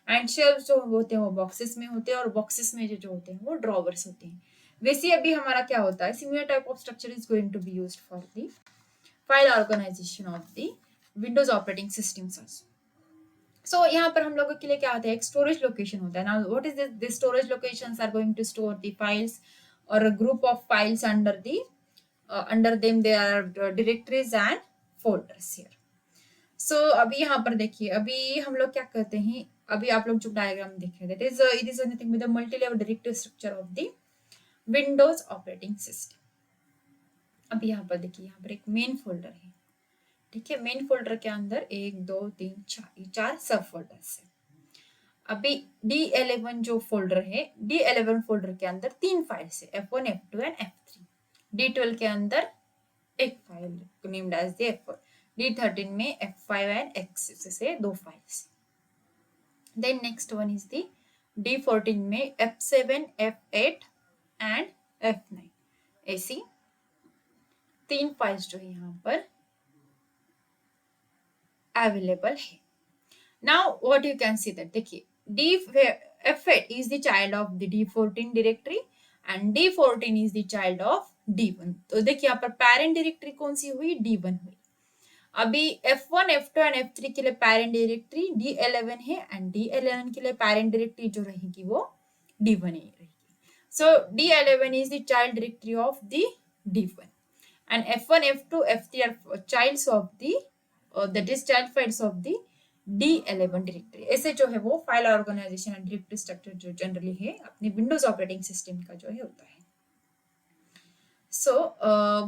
A: एंड शेल्स जो होते हैं वो बॉक्सेस में होते हैं, और बॉक्सेस में जो होते हैं वो ड्रॉवर्स होते हैं. वैसे अभी हमारा क्या होता है, similar type of structure is going to be used for the file organisation of the Windows operating systems also. So यहाँ पर हम लोगों के लिए क्या होता है, एक स्टोरेज लोकेशन होता है. Now what is this storage locations are going to store the files और group of files under the under them there are directories and folders here. So अभी यहाँ पर देखिए, अभी हम लोग क्या करते हैं, अभी आप लोग जो डायग्राम देख रहे हैं, it is anything with the multi-level directory structure of the Windows operating system. अभी यहाँ पर देखिए, यहाँ पर एक मेन फोल्डर है. ठीक है, मेन फोल्डर के अंदर 1 2 3 4 सब फोल्डर्स है. अभी D11 जो फोल्डर है, D11 फोल्डर के अंदर 3 फाइल्स है, F1, F2 and F3. D12 के अंदर एक file named as the F4. D13 में F5 एंड X से 2 files. Then next one is the D14 में F7, F8 एंड F9 ऐसी 3 फाइल्स जो है यहाँ पर अवेलेबल है. Now what you can see that देखिए F8 is the child of the D14 directory and D14 is the child of D1. तो देखिए यहाँ पर पेरेंट डायरेक्टरी कौन सी हुई, D1 हुई. अभी F1, F2 एंड F3 के लिए पेरेंट डायरेक्टरी D11 है एंड D11 के लिए पेरेंट डायरेक्टरी जो रहेगी वो D1 ही रहेगी. So D11 is the child directory of the D1 and F1, F2, F3 are childs of the that is child files of the D11 directory. ऐसे जो है वो file organisation and directory structure जो generally है अपने Windows operating system का जो है होता है. So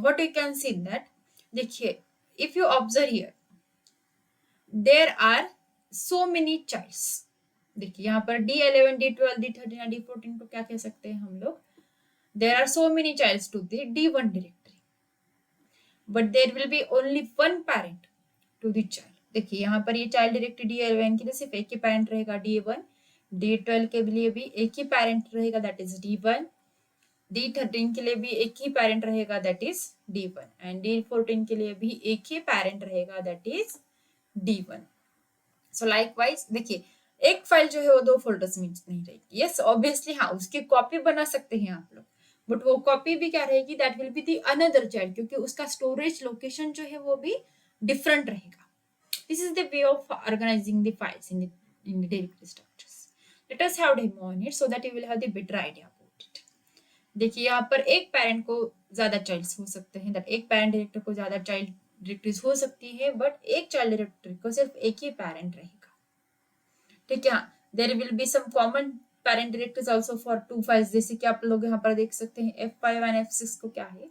A: what you can see that देखिए if you observe here there are so many childs. देखिए यहाँ पर D11, D12, D13 और D14 को क्या कह सकते हैं हम लोग, there are so many childs to the D1 directory but there will be only one parent to the child. देखिए यहाँ पर ये चाइल्ड डायरेक्टरी D11 के लिए सिर्फ एक ही पेरेंट रहेगा D1, D12 के लिए भी एक ही पेरेंट रहेगा दैट इज D1, D13 के लिए भी एक ही पेरेंट रहेगा that is D1 and D14 के लिए भी एक ही पेरेंट रहेगा that is D1. So likewise देखिए एक फाइल जो है वो 2 फोल्डर्स में नहीं रहेगी. यस ऑब्वियसली हाँ उसकी कॉपी बना सकते हैं आप लोग बट वो कॉपी भी क्या रहेगी, that will be the another child क्योंकि उसका स्टोरेज लोकेशन जो है वो भी डिफरेंट रहेगा. This is the way of organizing the files in the directory structures. Let us have demo on it so that you will have the better idea about it. देखिए यहाँ पर एक parent को ज्यादा चाइल्ड्स हो सकते हैं, दैट एक पेरेंट डायरेक्टर को ज्यादा चाइल्ड डायरेक्टरीज हो सकती है बट एक चाइल्ड डायरेक्टरी को सिर्फ एक ही पेरेंट रहेगा. ठीक है, there will be some common parent directories also for 2 files. जैसे कि आप लोग यहाँ पर देख सकते हैं F5 एंड F6 को क्या है,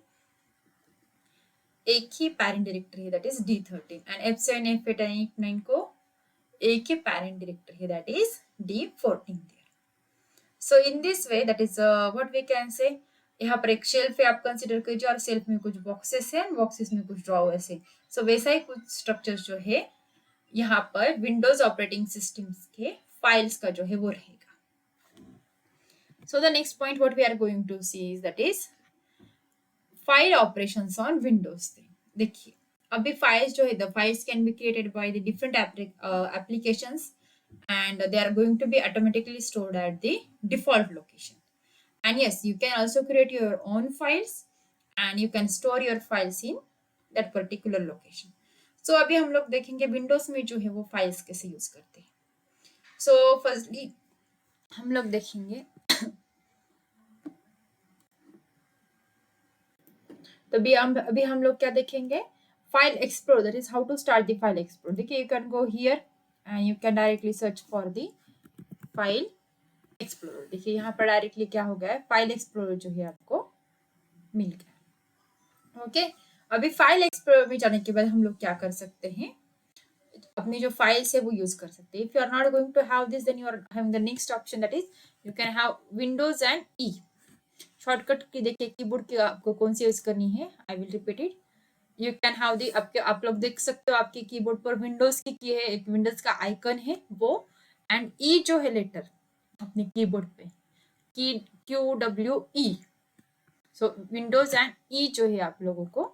A: एक ही पेरेंट डायरेक्टरी है that is D13 and F7, F8 and F9 को एक ही पेरेंट डायरेक्टरी है that is D14 there. So in this way that is what we can say, यहाँ पर एक शेल्फ है आप कंसीडर कीजिए और शेल्फ में कुछ बॉक्सेस हैं एंड बॉक्सेस में कुछ ड्रॉवर्स है. सो वैसा ही कुछ स्ट्रक्चर जो है यहाँ पर विंडोज ऑपरेटिंग सिस्टम्स के फाइल्स का जो है वो रहेगा. So the next point what we are going to see is that is file operations on Windows. देखिए अभी फाइल्स जो है the files can be created by the different applications and they are going to be automatically stored at the default location. And yes, you can also create your own files and you can store your files in that particular location. So अभी हम लोग देखेंगे Windows में जो है वो files कैसे use करते हैं. सो फर्स्टली हम लोग देखेंगे तो अभी हम लोग क्या देखेंगे, file explore, that is how to start the file explore. देखिए you can go here and you can directly search for the file explorer. देखिए यहाँ पर डायरेक्टली क्या हो गया है, फाइल एक्सप्लोरर जो है आपको मिल गया. ओके अभी फाइल एक्सप्लोरर में जाने के बाद हम लोग क्या कर सकते हैं, अपनी जो फाइल्स है वो यूज कर सकते हैं. If you are not going to have this then you are having the next option that is you can have Windows and E shortcut key. देखिए कीबोर्ड की आपको कौन सी यूज करनी है, I will repeat it. You can have the आपके आप लोग देख सकते हो आपके कीबोर्ड पर विंडोज की है, एक विंडोज का आइकन है वो एंड ई जो है लेटर अपने कीबोर्ड पे की QWE. So Windows and E जो है आप लोगों को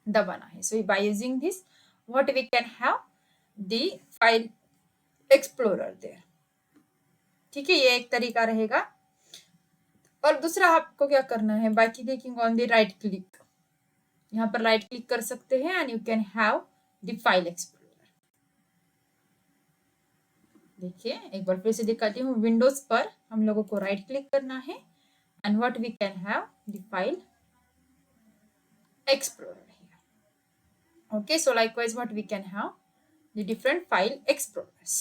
A: दबाना है. So by using this what we can have the file explorer there. ठीक है ये एक तरीका रहेगा. और दूसरा आपको क्या करना है, by clicking on the right click, यहाँ पर राइट क्लिक कर सकते हैं and you can have the file explorer. देखिए एक बार फिर से दिखाती हूँ, विंडोज पर हम लोगों को राइट क्लिक करना है and what we can have the file explorer here. Okay so likewise what we can have the different file explorers.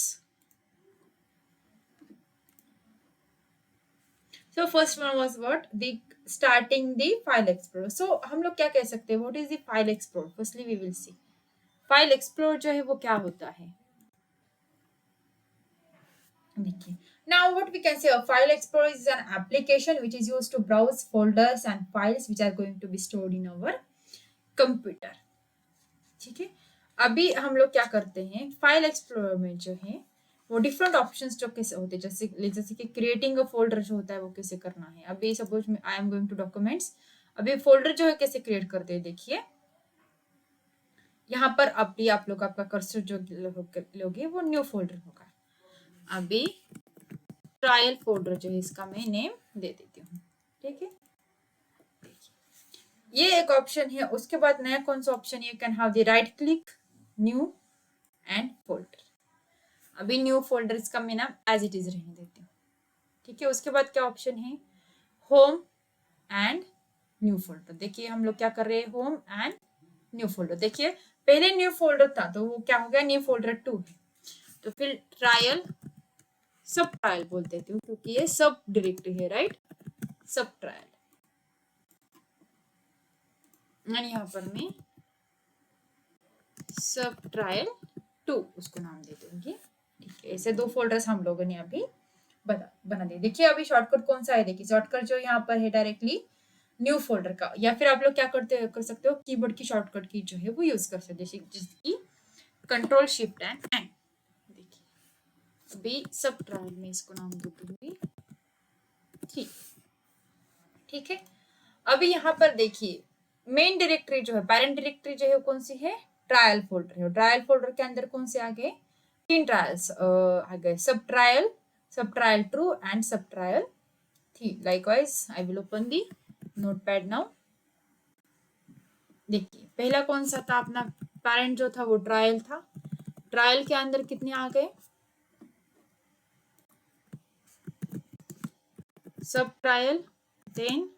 A: So first one was what the starting the file explorer. So हम लोग क्या कह सकते हैं, what is the file explorer? Firstly we will see file explorer जो है वो क्या होता है. देखिए now what we can say, a file explorer is an application which is used to browse folders and files which are going to be stored in our computer. ठीक है अभी हम लोग क्या करते हैं, फाइल एक्सप्लोरर में जो है वो डिफरेंट ऑप्शंस जो कैसे होते हैं, जैसे कि क्रिएटिंग अ फोल्डर जो होता है वो कैसे करना है। अभी suppose I am going to documents, अभी फोल्डर जो है कैसे क्रिएट करते हैं, देखिए यहाँ पर अभी आप लोग आपका कर्सर जो लोगे वो न्यू फोल्डर होगा। अभी ट्रायल फोल्डर जो है इसका मैं नेम दे देती हूँ, ठीक है। ये एक ऑप्शन है। उसके बाद नया कौन सा option, you can have the right click new and folder. अभी न्यू फोल्डर इसका मैं नाम एज इट इज रहने देती हूँ, ठीक है। उसके बाद क्या ऑप्शन है, होम एंड न्यू फोल्डर। देखिए हम लोग क्या कर रहे हैं, होम एंड न्यू फोल्डर। देखिए पहले न्यू फोल्डर था तो वो क्या हो गया, न्यू फोल्डर 2 है। तो फिर ट्रायल सब ट्रायल बोल देती हूँ क्योंकि ये सब डायरेक्टरी है, राइट, सब ट्रायल। और यहाँ पर मैं सब ट्रायल 2 उसको नाम दे दूंगी, ठीक है। ऐसे 2 फोल्डर्स हम लोगों ने अभी बना दिए। देखिए अभी शॉर्टकट कौन सा है, देखिए शॉर्टकट जो यहाँ पर है डायरेक्टली न्यू फोल्डर का, या फिर आप लोग क्या कर सकते हो, कीबोर्ड की शॉर्टकट की जो है वो यूज कर सकते हो, जिसकी कंट्रोल शिफ्ट एंड एन। देखिए अभी सब ट्रायल में इसको नाम दे दूंगी, ठीक है। अभी यहाँ पर देखिए मेन डायरेक्टरी जो है, पेरेंट डायरेक्टरी जो है वो कौन सी है, ट्रायल फोल्डर है। ट्रायल फोल्डर के अंदर कौन से आ गए, 3 ट्रायल्स आ गए, सब ट्रायल 2 एंड सब trial 3। Likewise I will open the notepad now. देखिए पहला कौन सा था अपना पेरेंट जो था वो ट्रायल था। ट्रायल के अंदर कितने आ गए, सब ट्रायल, देन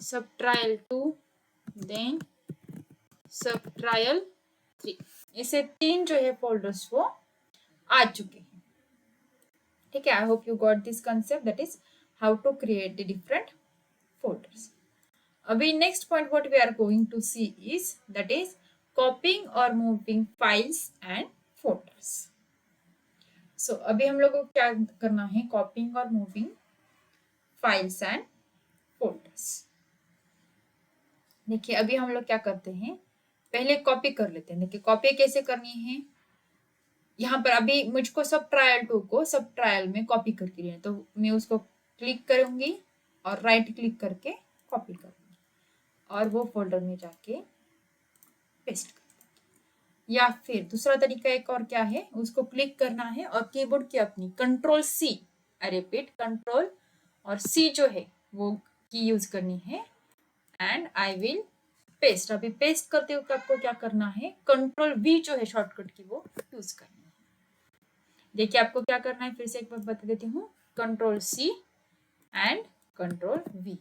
A: सब ट्रायल 2, देन सब ट्रायल 3। ऐसे 3 जो है फोल्डर्स वो आ चुके हैं, ठीक है। I hope you got this concept, that is how to create the different folders. अभी next point what we are going to see is that is copying और moving files and folders. So अभी हम लोगों को क्या करना है, कॉपिंग और मूविंग फाइल्स एंड फोल्डर्स। देखिए अभी हम लोग क्या करते हैं, पहले कॉपी कर लेते हैं। देखिए कॉपी कैसे करनी है, यहाँ पर अभी मुझको सब ट्रायल 2 को सब ट्रायल में कॉपी करके लेना, तो मैं उसको क्लिक करूंगी और राइट क्लिक करके कॉपी करूंगी और वो फोल्डर में जाके पेस्ट कर। या फिर दूसरा तरीका एक और क्या है, उसको क्लिक करना है और कीबोर्ड की अपनी control C, I repeat control और सी जो है वो की यूज करनी है एंड आई विल पेस्ट। अभी पेस्ट करते वक्त आपको क्या करना है, कंट्रोल वी जो है शॉर्टकट की वो यूज करनी है। देखिए आपको क्या करना है, फिर से एक बार बता देती हूँ, control C and control V,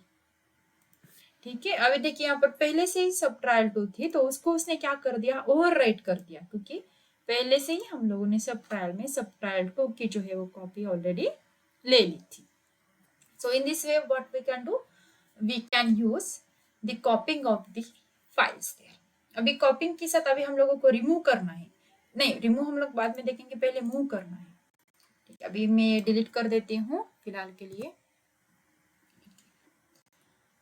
A: ठीक है। अभी देखिए यहाँ पर पहले से ही सब ट्रायल 2 थी तो उसको उसने क्या कर दिया, ओवर राइट कर दिया, क्योंकि पहले से ही हम लोगों ने सब ट्रायल 2 की जो है वो कॉपी ऑलरेडी ले ली थी। So in this way what we can do, we can use the copying of the files there. अभी कॉपिंग के साथ अभी हम लोगों को रिमूव करना है, नहीं रिमूव हम लोग बाद में देखेंगे, पहले मूव करना है, ठीक है। अभी मैं डिलीट कर देती हूँ फिलहाल के लिए।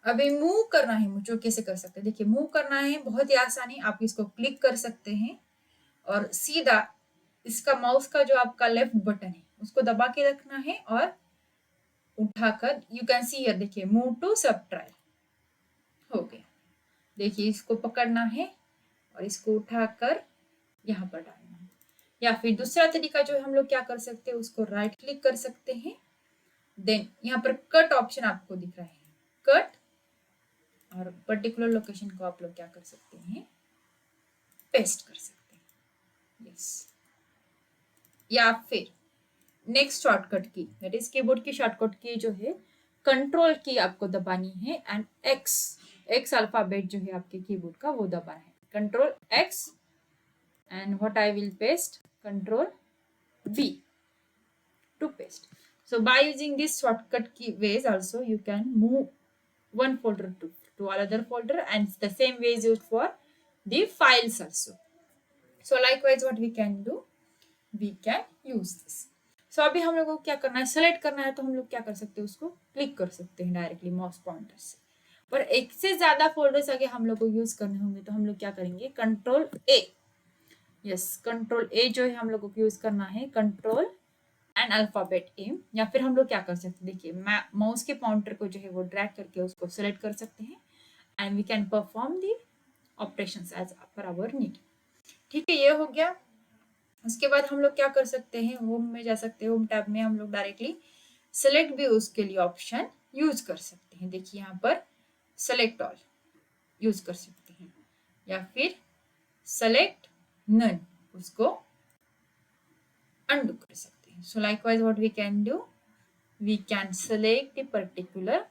A: अभी मूव करना है मुझे, कैसे कर सकते हैं, देखिए मूव करना है बहुत ही आसानी, आप इसको क्लिक कर सकते हैं और सीधा इसका माउस का जो आपका लेफ्ट बटन है उसको दबा के रखना है और उठाकर यू कैन सी हियर, देखिए मूव टू सब ट्रायल हो गया। देखिए इसको पकड़ना है और इसको उठाकर यहाँ पर डालना है। या फिर दूसरा तरीका जो है हम लोग क्या कर सकते हैं, उसको राइट क्लिक कर सकते हैं, देन यहाँ पर कट ऑप्शन आपको दिख रहा है, कट, और पर्टिकुलर लोकेशन को आप लोग क्या कर सकते हैं, पेस्ट कर सकते हैं, यस। या फिर नेक्स्ट शॉर्टकट की, दैट इज कीबोर्ड की शॉर्टकट की जो है कंट्रोल की आपको दबानी है एंड एक्स अल्फाबेट जो है आपके कीबोर्ड का वो दबाना है, control x and what I will paste, control V to paste. So by using this shortcut key ways also you can move one folder to another folder, and the same way is used for the files also. So likewise what we can do, we can use this. So अभी हम लोगों को क्या करना है, select करना है, तो हम लोग क्या कर सकते हैं, उसको क्लिक कर सकते हैं डायरेक्टली माउस पॉइंटर से। पर एक से ज्यादा फोल्डर्स अगर हम लोग को यूज करने होंगे तो हम लोग क्या करेंगे, कंट्रोल A यस, कंट्रोल ए जो है हम लोगों को यूज करना है, कंट्रोल एंड अल्फाबेट ए, या फिर हम लोग क्या कर सकते हैं, देखिए माउस के पॉइंटर को जो है वो ड्रैग करके उसको सेलेक्ट कर सकते हैं and we can perform the operations as per our need. ठीक है, ये हो गया। उसके बाद हम लोग क्या कर सकते हैं, होम में जा सकते हैं, होम टैब में हम लोग डायरेक्टली सेलेक्ट भी उसके लिए ऑप्शन यूज कर सकते हैं। देखिए यहाँ पर सेलेक्ट ऑल यूज कर सकते हैं, या फिर सेलेक्ट नन, उसको अनडू कर सकते हैं। So likewise what we can do, we can select the particular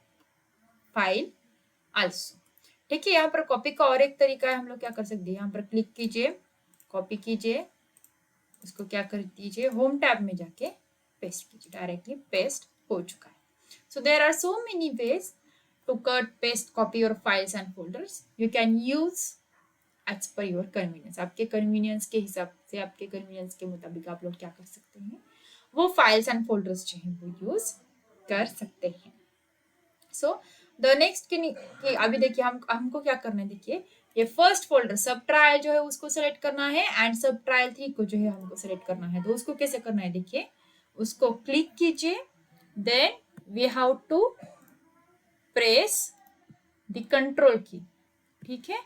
A: file also. ठीक है, यहाँ पर कॉपी का और एक तरीका है, हम लोग क्या कर सकते हैं, यहाँ पर क्लिक कीजिए, कॉपी कीजिए, उसको क्या कर दीजिए, होम टैब में जाके पेस्ट कीजिए, डायरेक्टली पेस्ट हो चुका है। So there are so many ways to cut, paste, copy your files and folders. You can use as per your convenience, आपके कन्वीनियंस के हिसाब से, आपके कन्वीनियंस के मुताबिक आप लोग क्या कर सकते हैं, वो फाइल्स एंड फोल्डर्स जो है वो यूज कर सकते हैं। सो द नेक्स्ट के अभी देखिए हमको क्या करना है, देखिए ये फर्स्ट फोल्डर सब ट्रायल जो है उसको सेलेक्ट करना है एंड सब ट्रायल 3 को जो है हमको सेलेक्ट करना है। तो उसको कैसे करना है, देखिए उसको क्लिक कीजिए, then we have to press the control key. ठीक है,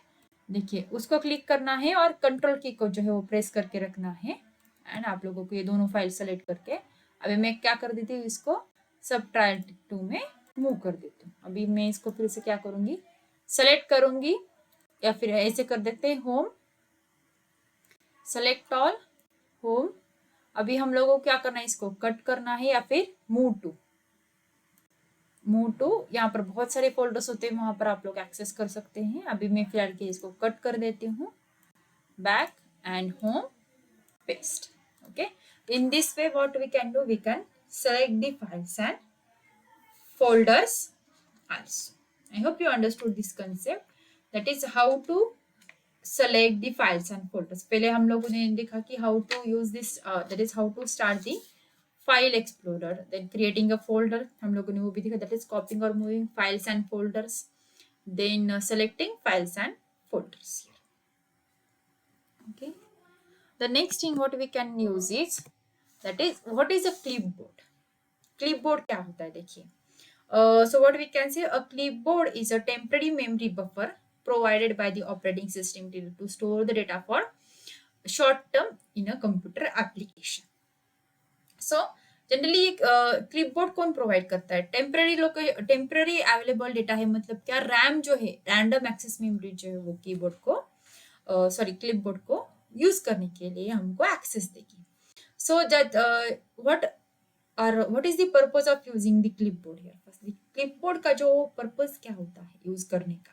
A: देखिए उसको क्लिक करना है और कंट्रोल की को जो है वो प्रेस करके रखना है एंड आप लोगों को ये दोनों फाइल सेलेक्ट करके, अभी मैं क्या कर देती हूँ, इसको सब ट्रायल 2 में मूव कर देती हूँ। अभी मैं इसको फिर से क्या करूंगी, सेलेक्ट करूंगी, या फिर ऐसे कर देते हैं, होम, सेलेक्ट ऑल, होम। अभी हम लोगों को क्या करना है, इसको कट करना है या फिर मूव टू, यहाँ पर बहुत सारे फोल्डर्स होते हैं, वहां पर आप लोग एक्सेस कर सकते हैं। अभी मैं फिलहाल के इसको कट कर देती हूँ, back and home, paste. Okay, in this way what we can do, we can select the files and folders also. I hope you understood this concept, that is how to select the files and folders. पहले हम लोगों ने देखा कि how to use this, that is how to start the file explorer, then creating a folder, हम लोगों ने वो भी देखा, that is copying or moving files and folders, then selecting files and folders here. Okay, the next thing what we can use is, that is what is a clipboard. clipboard क्या होता है, देखिए so what we can say, a clipboard is a temporary memory buffer provided by the operating system to store the data for short term in a computer application. so generally clipboard कौन provide करता है, temporary available data है, मतलब क्या, RAM जो है, random access memory जो है वो कीबोर्ड को क्लिपबोर्ड को यूज करने के लिए हमको एक्सेस देगी। सो what is the purpose of using the clipboard here? First, clipboard का जो purpose क्या होता है यूज करने का,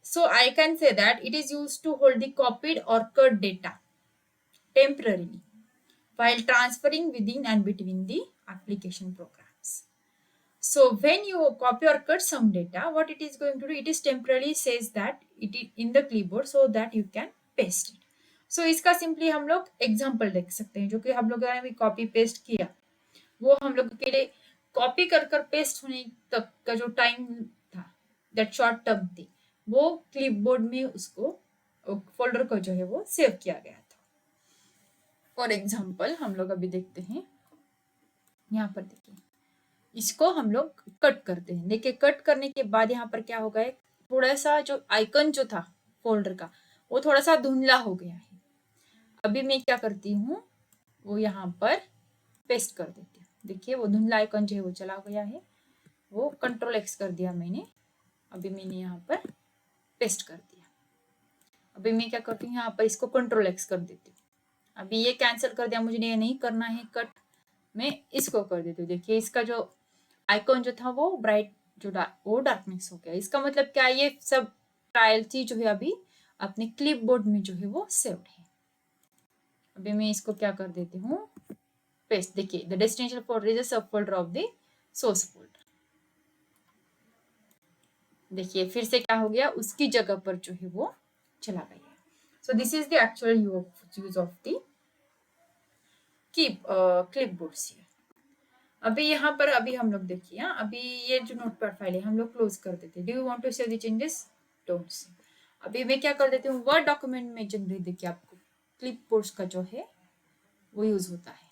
A: so I can say that it is used to hold the copied or cut data temporarily while transferring within and between the application programs. So when you copy or cut some data, what it is going to do, it is temporarily says that it is in the clipboard so that you can paste it. So इसका simply हम लोग example देख सकते हैं, जो कि हम लोग ने भी कॉपी पेस्ट किया, वो हम लोग के लिए कॉपी कर कर पेस्ट होने तक का जो टाइम था, दैट शॉर्ट टर्म थी, वो क्लिपबोर्ड में उसको फोल्डर को जो है वो सेव किया गया था। फॉर एग्जाम्पल हम लोग अभी देखते हैं, यहाँ पर देखिए इसको हम लोग कट करते हैं। देखिए कट करने के बाद यहाँ पर क्या होगा, थोड़ा सा जो आइकन जो था फोल्डर का वो थोड़ा सा धुंधला हो गया है। अभी मैं क्या करती हूँ, वो यहाँ पर पेस्ट कर देती हूँ। देखिए वो धुंधला आइकन जो है वो चला गया है, वो कंट्रोल एक्स कर दिया मैंने, अभी मैंने यहाँ पर पेस्ट कर दिया। अभी मैं क्या करती हूँ, यहाँ पर इसको कंट्रोल एक्स कर देती हूँ। अभी ये कैंसिल कर दिया, मुझे ये नहीं करना है कट, मैं इसको कर देती हूँ। देखिए इसका जो आइकॉन जो था वो ब्राइट वो डार्कनेस हो गया। इसका मतलब क्या, ये सब ट्रायल थी जो है अभी अपने क्लिपबोर्ड में जो है वो सेव्ड है। अभी मैं इसको क्या कर देती हूँ, पेस्ट। देखिए the destination folder is a sub folder of the source folder. देखिए फिर से क्या हो गया, उसकी जगह पर जो है वो चला गया। So this is the actual use of the clipboards here. अभी यहाँ पर अभी हम लोग देखिए, अभी ये जो नोटपैड फाइल है हम लोग क्लोज कर देते हैं। Do you want to save the changes, don't save. अभी मैं क्या कर देती हूँ, वर्ड डॉक्यूमेंट में जनरली देखिए आपको क्लिपबोर्ड्स का जो है वो यूज होता है।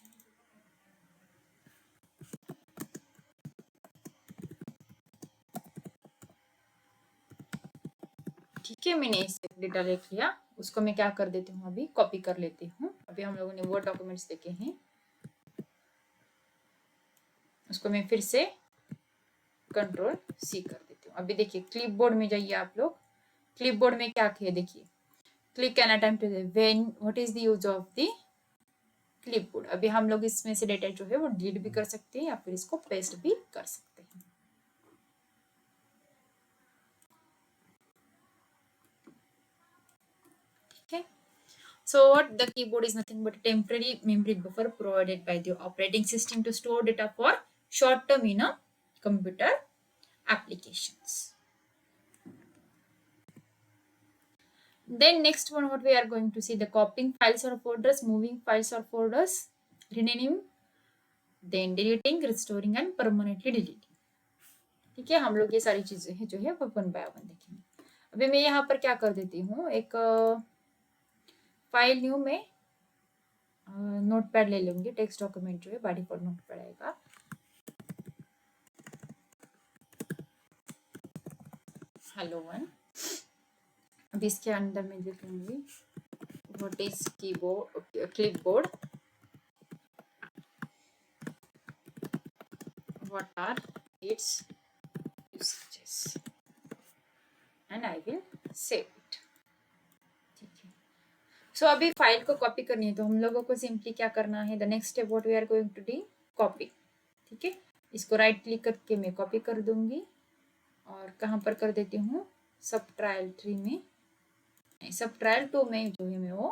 A: ठीक है, मैंने इसे डेटा लिख लिया, उसको मैं क्या कर देती हूँ, अभी कॉपी कर लेती हूँ। अभी हम लोगों ने वर्ड डॉक्यूमेंट्स देखे हैं, उसको मैं फिर से कंट्रोल सी कर देती हूँ। अभी देखिए क्लिपबोर्ड में जाइए आप लोग, क्लिपबोर्ड में क्या किया देखिए, click an attempt to when what is the use of the clipboard. अभी हम लोग इसमें से डेटा जो है वो डिलीट भी कर सकते हैं या फिर इसको पेस्ट भी कर सकते हैं। ठीक है, so what the keyboard is nothing but a temporary memory buffer provided by the operating system to store data for short term in a computer applications. Then next one, what we are going to see, the copying files or folders, moving files or folders, renaming, then deleting, restoring and permanently deleting. ठीक है, हम लोग ये सारी चीजें हैं जो है वो वन बाय वन देखेंगे। अभी मैं यहाँ पर क्या कर देती हूँ, एक फाइल न्यू में नोटपैड ले लूंगी, टेक्स्ट डॉक्यूमेंट जो है बाय डिफॉल्ट नोटपैड आएगा। हेलो वन, अब इसके अंदर मैं लिखूंगी what is keyboard clipboard, what are its usages and I will save it। ठीक है, सो अभी फाइल को कॉपी करनी है तो हम लोगों को सिंपली क्या करना है, the next step what we are going to do, copy. ठीक है, इसको राइट क्लिक करके मैं कॉपी कर दूंगी और कहाँ पर कर देती हूँ, सब ट्रायल ट्री में, सब ट्रायल 2 में जो है मैं वो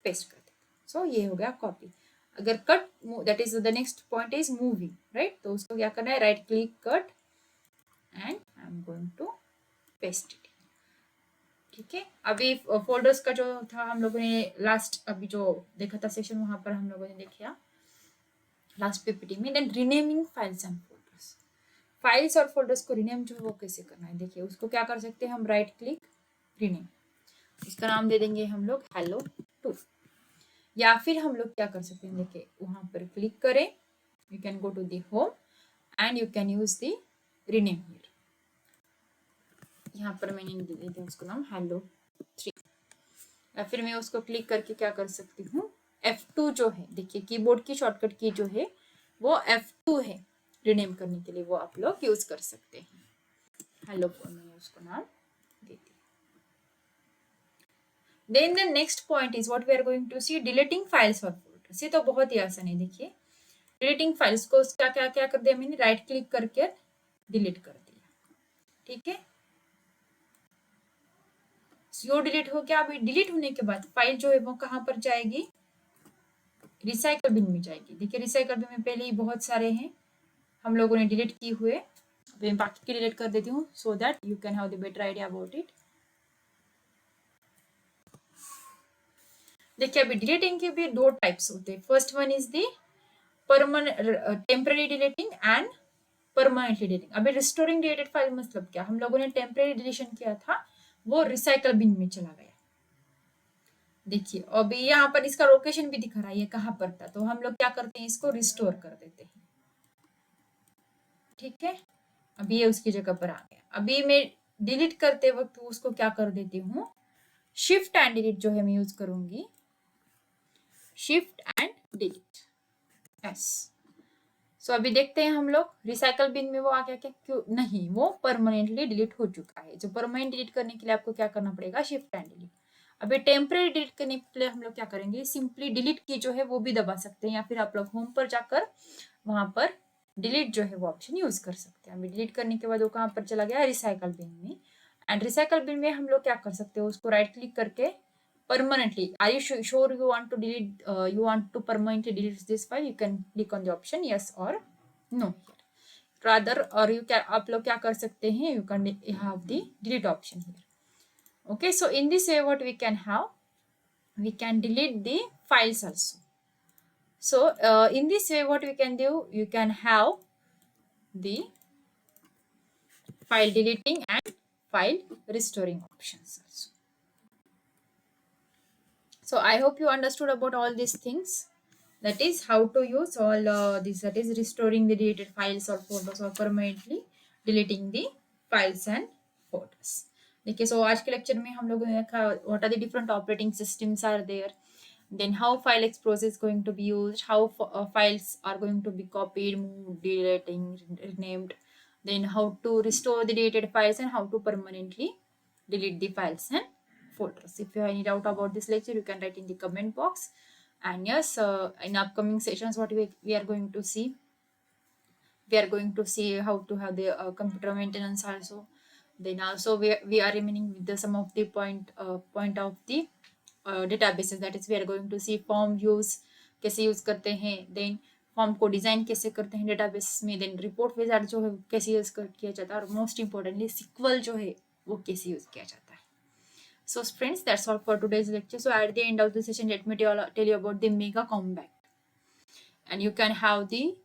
A: पेस्ट कर देती हूँ। सो ये हो गया कॉपी। अगर cut, that is the next point is moving, right, तो उसको क्या करना है, right click cut and I am going to paste it. ठीक है, अभी फोल्डर्स का जो था हम लोगों ने लास्ट अभी जो देखा था सेशन, वहां पर हम लोगों ने देखा लास्ट पीपीटी में। Then renaming files and folders, files और फोल्डर्स को रीनेम जो है वो कैसे करना है, देखिए उसको क्या कर सकते हैं हम, राइट क्लिक रीनेम, इसका नाम दे देंगे हम लोग हेलो 2, या फिर हम लोग क्या कर सकते हैं, देखिए वहां पर क्लिक करें, you can go to the home and you can use the rename here. यहाँ पर मैंने दे दिया उसको नाम हेलो 3, या फिर मैं उसको क्लिक करके क्या कर सकती हूँ, F2 जो है, देखिए कीबोर्ड की शॉर्टकट की जो है वो F2 है, रीनेम करने के लिए वो आप लोग यूज कर सकते हैं। हेलो मैंने उसको नाम दे दिया। Then the next point is what we are going to see, deleting files और फोल्डर्स। ये तो बहुत ही आसान है, देखिए डिलीटिंग फाइल्स को क्या क्या क्या कर दिया मैंने, राइट क्लिक करके डिलीट कर दिया। ठीक है, जो डिलीट हो गया। अभी डिलीट होने के बाद फाइल जो है वो कहाँ पर जाएगी, रिसाइकल बिन में जाएगी। देखिए रिसाइकल बिन में पहले ही बहुत सारे हैं हम लोगों ने डिलीट किए हुए, अभी मैं बाकी के डिलीट कर देती हूँ so that you can have the better idea about it. देखिए अभी डिलीटिंग के भी दो टाइप्स होते हैं, first one is the permanent temporary deleting and permanently deleting. अभी रिस्टोरिंग डिलीटेड फाइल मतलब क्या, हम लोगों ने टेम्पररी डिलीशन किया था वो रिसाइकल बिन में चला गया। देखिए अभी यहाँ पर इसका लोकेशन भी दिखा रहा है ये कहाँ पर था, तो हम लोग क्या करते हैं, इसको रिस्टोर कर देते हैं। ठीक है, अभी ये उसकी जगह पर आ गया। अभी मैं डिलीट करते वक्त उसको क्या कर देती हूँ, शिफ्ट एंड डिलीट जो है मैं यूज करूंगी, शिफ्ट एंड डिलीट एस। सो अभी देखते हैं हम लोग रिसाइकल बिन में वो आ गया क्या, क्यों नहीं, वो परमानेंटली डिलीट हो चुका है। जो परमानेंट डिलीट करने के लिए आपको क्या करना पड़ेगा, शिफ्ट एंड डिलीट। अभी टेम्परेरी डिलीट करने के लिए हम लोग क्या करेंगे, सिंपली डिलीट की जो है वो भी दबा सकते हैं, या फिर आप लोग होम पर जाकर वहां पर डिलीट जो है वो ऑप्शन यूज कर सकते हैं। अभी डिलीट करने के बाद वो कहाँ पर चला गया, रिसाइकल बिन में। एंड रिसाइकल बिन में हम लोग क्या कर सकते हैं, उसको राइट क्लिक करके permanently, are you sure you want to delete, you want to permanently delete this file, you can click on the option yes or no here rather, or you can आप लोग क्या कर सकते हैं, you can have the delete option here. Okay, so in this way what we can have, we can delete the files also. So in this way what we can do, you can have the file deleting and file restoring options also. So I hope you understood about all these things. That is how to use all this. That is restoring the deleted files or photos or permanently deleting the files and photos. देखिए so आज के lecture में हम लोगों ने देखा what are the different operating systems are there, then how file explorer is going to be used, how files are going to be copied, moved, deleting, renamed, then how to restore the deleted files and how to permanently delete the files and photos. If you have any doubt about this lecture, you can write in the comment box. And yes, in upcoming sessions, what we are going to see, we are going to see how to have the computer maintenance also. Then also we are remaining with the some of the point of the databases. That is, we are going to see form use कैसे use करते हैं, then form को design कैसे करते हैं database में, then report wizard जो है कैसे यूज किया जाता है, और मोस्ट इंपॉर्टेंटली सिक्वल जो है वो कैसे यूज किया जाता है. So friends, that's all for today's lecture. So at the end of the session, let me tell you about the mega comeback. And you can have the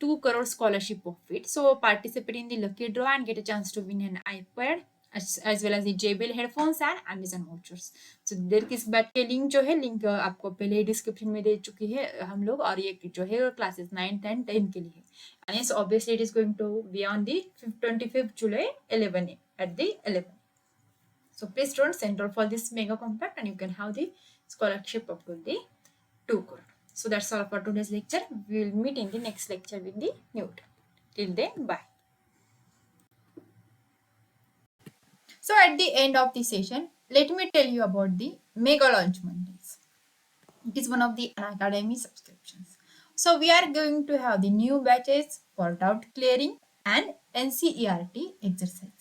A: 2 crore scholarship of it. So participate in the lucky draw and get a chance to win an iPad as well as the JBL headphones and Amazon vouchers. So देर किस बात के link जो है, link आपको पहले ही description में दे चुकी है हम लोग, और ये जो है क्लासेस 9th and 10th के लिए. And yes, obviously it is going to be on the 25th July 11 at the 11. So please don't send out for this mega compact and you can have the scholarship up to the 2 crore. So that's all for today's lecture. We will meet in the next lecture with the new topic. Till then, bye. So at the end of the session, let me tell you about the Mega Launch Mondays. It is one of the Unacademy subscriptions. So we are going to have the new batches for doubt clearing and NCERT exercises.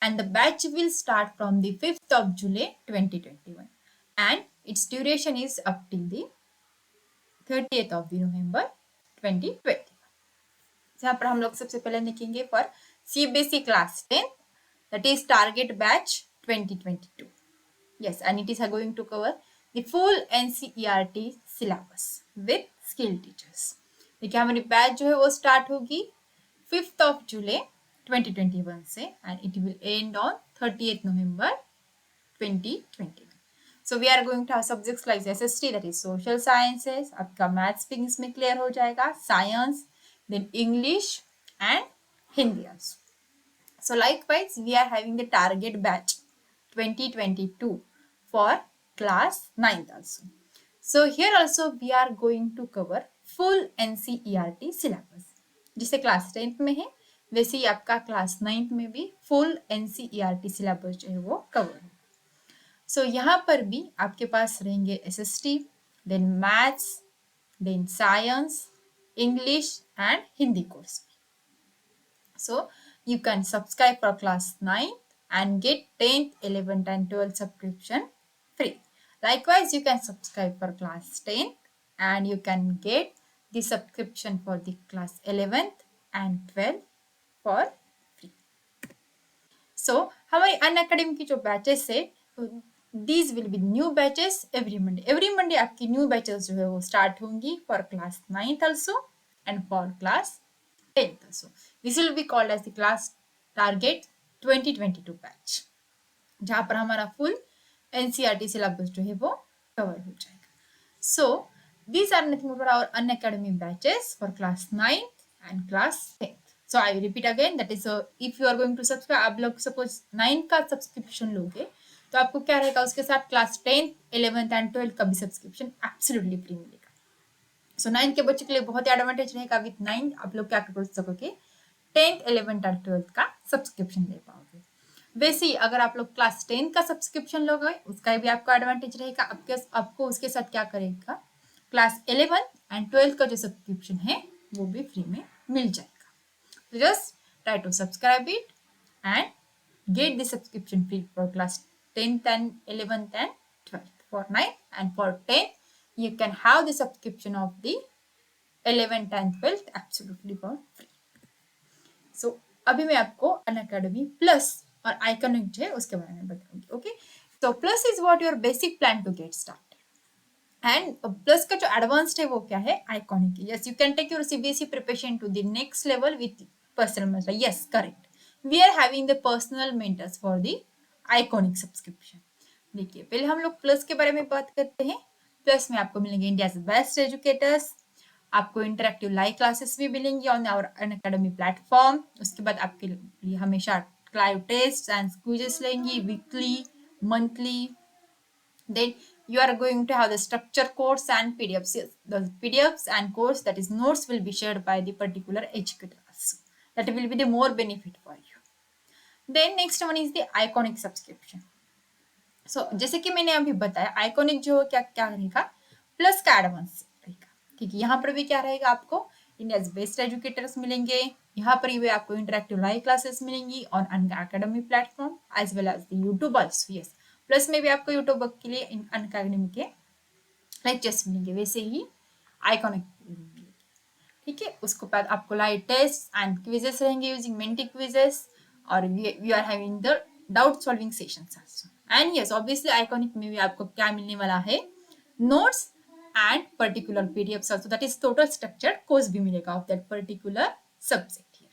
A: And the batch will start from the 5th of July 2021. And its duration is up till the 30th of November 2020. यहाँ पर हम लोग सबसे पहले लिखेंगे for CBSE class 10, that is target batch 2022. Yes, and it is going to cover the full NCERT syllabus with skill teachers. देखिए हमारी batch जो है वो स्टार्ट होगी 5th of July 2021 से and it will end on 30th November 2021. So we are going to have subjects like SST, that is social sciences, आपका maths physics में clear हो जाएगा, science, then English and Hindi also. So likewise, we are having the target batch 2022 for class 9th also. So here also we are going to cover full NCERT syllabus. जिसे class 10th में है वैसे ही आपका class 9th में भी full NCERT syllabus जो है वो कवर है. सो यहाँ पर भी आपके पास रहेंगे SST, then maths, then science, English and Hindi course. So you can subscribe for class 9th and get 10th, 11th and 12th subscription free. Likewise, you can subscribe for class 10th and you can get the subscription for the class 11th and 12th for free. So, हमारी Unacademy की जो batches है, these will be new batches every Monday. Every Monday आपकी new batches जो है वो start होंगी for class 9th also and for class 10th also. This will be called as the class target 2022 batch, जहाँ पर हमारा full NCERT syllabus जो है वो cover हो जाएगा. So these are nothing but our unacademy batches for class 9th and class 10th. So I repeat again, that is if you are going to subscribe, आप लोग suppose 9th का subscription लोगे तो आपको क्या रहेगा, उसके साथ class 10th, 11th and 12th का भी सब्सक्रिप्शन एब्सोल्युटली फ्री मिलेगा. सो 9th के बच्चों के लिए बहुत ही एडवांटेज रहेगा. विथ 9th आप लोग क्या कर सकोगे, 10th, 11th एंड 12th का सब्सक्रिप्शन ले पाओगे. वैसे ही अगर आप लोग क्लास 10th का सब्सक्रिप्शन लोगे उसका भी आपको एडवांटेज रहेगा. आपको उसके साथ क्या करेगा, क्लास 11th एंड 12th का जो सब्सक्रिप्शन है वो भी फ्री में मिल जाएगा. Just try to subscribe it and get the subscription free for class 10th and 11th and 12th. For 9th and for 10th, you can have the subscription of the 11th and 12th absolutely for free. So, अभी मैं आपको Unacademy plus और iconic जो है उसके बारे में बताऊंगी. ओके, तो plus is what your basic plan to get start. And plus का जो एडवांस्ड है वो क्या है, iconic. Yes, you can take your CBSE preparation to the next level with personal mentor. Yes, correct. We are having the personal mentors for the Iconic subscription. देखिए पहले हम लोग प्लस के बारे में बात करते हैं। प्लस में आपको मिलेंगे इंडिया बेस्ट एजुकेटर्स, आपको इंटरेक्टिव लाइव क्लासेस भी मिलेंगी ऑन आवर अनअकैडमी प्लेटफॉर्म। उसके बाद आपके लिए हमेशा लाइव टेस्ट एंड क्विजेस लेंगी weekly, monthly. Then you are going to have the structure course and PDFs. Yes, the PDFs and course, that is notes, will be shared by the particular educator also. That will be the more benefit for you. Then next one is the iconic subscription. So जैसे कि मैंने अभी बताया iconic जो क्या क्या रहेगा, plus का एडवांस रहेगा। ठीक है, यहाँ पर भी क्या रहेगा, आपको इंडियाज बेस्ट एजुकेटर्स मिलेंगे, यहाँ पर भी आपको इंटरेक्टिव लाइव क्लासेस मिलेंगी on Unacademy platform as well as the YouTube also. Yes, plus में भी आपको यूट्यूब के लिए अनअकैडमी के लेक्चर्स मिलेंगे, वैसे ही आइकॉनिक मिलेंगे। ठीक है, उसके बाद आपको लाइव टेस्ट एंड क्विजेस रहेंगे यूजिंग मेंटी क्विजेस, और we are having the doubt solving sessions also. And yes obviously iconic में भी आपको क्या मिलने वाला है, notes and particular PDFs also, that is total structured course भी मिलेगा of that particular subject here.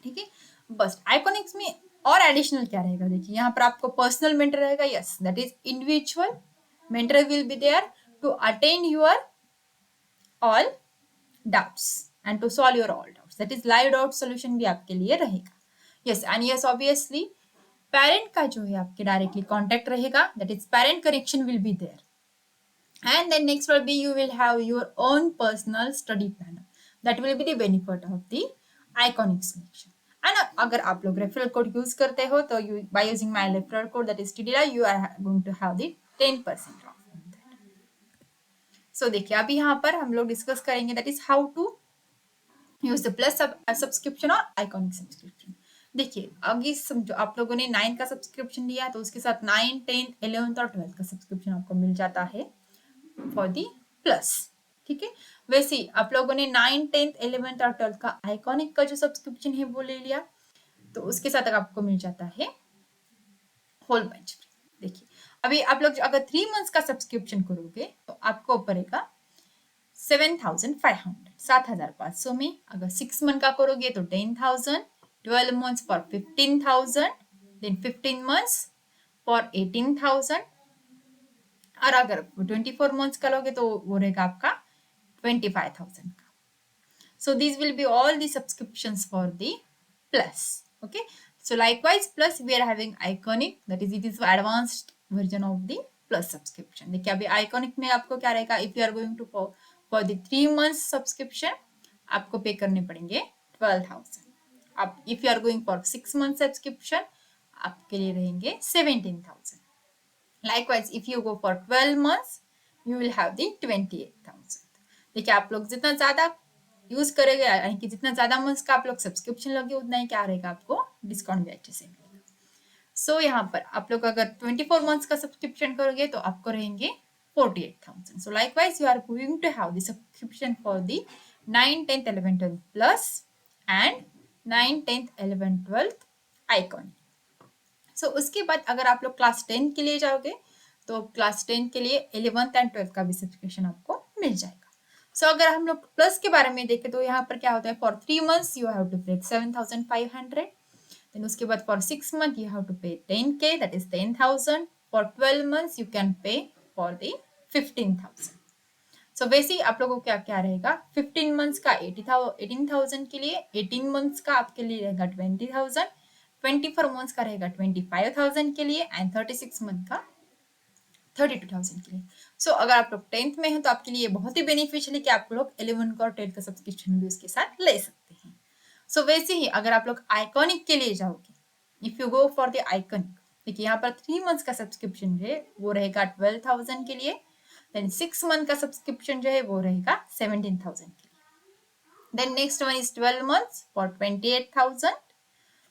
A: ठीक है, बस आइकॉनिक्स में और एडिशनल क्या रहेगा, देखिए यहाँ पर आपको पर्सनल मेंटर रहेगा। Yes, that is individual mentor will be there to attend your all doubts and to solve your all doubts, that is live doubt solution भी आपके लिए रहेगा। yes and yes obviously parent का जो है आपके directly contact रहेगा, that is parent connection will be there। and then next will be you will have your own personal study planner, that will be the benefit of the iconic selection। and अगर आप लोग referral code use करते हो तो you by using my referral code, that is TDI, you are going to have the 10% off। सो देखिए अभी यहाँ पर हम लोग डिस्कस करेंगे that is how to use the plus subscription और आइकॉनिक सब्सक्रिप्शन। देखिए अभी समझो आप लोगों ने 9 का सब्सक्रिप्शन लिया तो उसके साथ 9, 10, 11 और 12 का सब्सक्रिप्शन आपको मिल जाता है फॉर दी प्लस। ठीक है, वैसे ही आप लोगों ने 9, 10, 11 और 12 का आइकॉनिक का जो सब्सक्रिप्शन है वो ले लिया तो उसके साथ आपको मिल जाता है होल बंच। देखिए अभी आप लोग अगर 3 मंथ्स का सब्सक्रिप्शन करोगे तो आपको पड़ेगा 7,500, 7,500 में। अगर 6 मंथ का करोगे तो 10,000, 12 months for 15,000, then 15 months for 18,000, और अगर 24 मंथ्स का लोगे तो वो रहेगा आपका 25,000 का। So these will be all the subscriptions for the plus. Okay, so likewise plus we are having iconic, that is it is advanced version of the plus subscription। देखिए अभी iconic में आपको क्या रहेगा, if you are going to for the 3 months subscription आपको पे करने पड़ेंगे 12,000। अब if you are going for 6 months subscription आपके लिए रहेंगे 17,000। likewise if you go for 12 months you will have the 28,000। देखिए आप लोग जितना ज्यादा यूज करेंगे यानी कि जितना ज्यादा मंथ्स का आप लोग सब्सक्रिप्शन लगे उतना ही क्या रहेगा, आपको डिस्काउंट भी अच्छे से मिलेगा। सो यहाँ पर आप लोग अगर 24 मंथ्स का सब्सक्रिप्शन करोगे तो आपको रहेंगे 48,000। So likewise you are going to have the subscription for the 9, 10th, 11th, 12th plus and 9, 10th, 11th, 12th iconic. So उसके बाद अगर आप लोग क्लास 10 के लिए जाओगे तो क्लास 10 के लिए 11th एंड 12th का भी सब्सक्रिप्शन आपको मिल जाएगा। सो अगर हम लोग प्लस के बारे में देखें तो यहाँ पर क्या होता है, for 3 months you have to pay 7,500, then उसके बाद for 6 month you have to pay 10K, that is 10,000, for 12 months you can pay for the 15,000। So वैसे ही आप लोगों को क्या क्या रहेगा, 15 मंथ्स का 18,000 के लिए, 18 मंथ्स का आपके लिए रहेगा 20,000, 24 मंथ्स का रहेगा 25,000 के लिए, एंड 36 मंथ का 32,000 के लिए। सो अगर आप लोग 10th में हैं तो आपके लिए बहुत ही बेनिफिशियल है कि आप लोग 11 का और 12 का सब्सक्रिप्शन भी उसके साथ ले सकते हैं। सो वैसे ही अगर आप लोग आइकॉनिक के लिए जाओगे, if you go for the iconic, देखिए यहाँ पर 3 मंथ्स का सब्सक्रिप्शन जो है वो रहेगा 12,000 के लिए, देन 6 मंथ का सब्सक्रिप्शन जो है वो रहेगा 17,000 के लिए, then next one is 12 months for 28,000,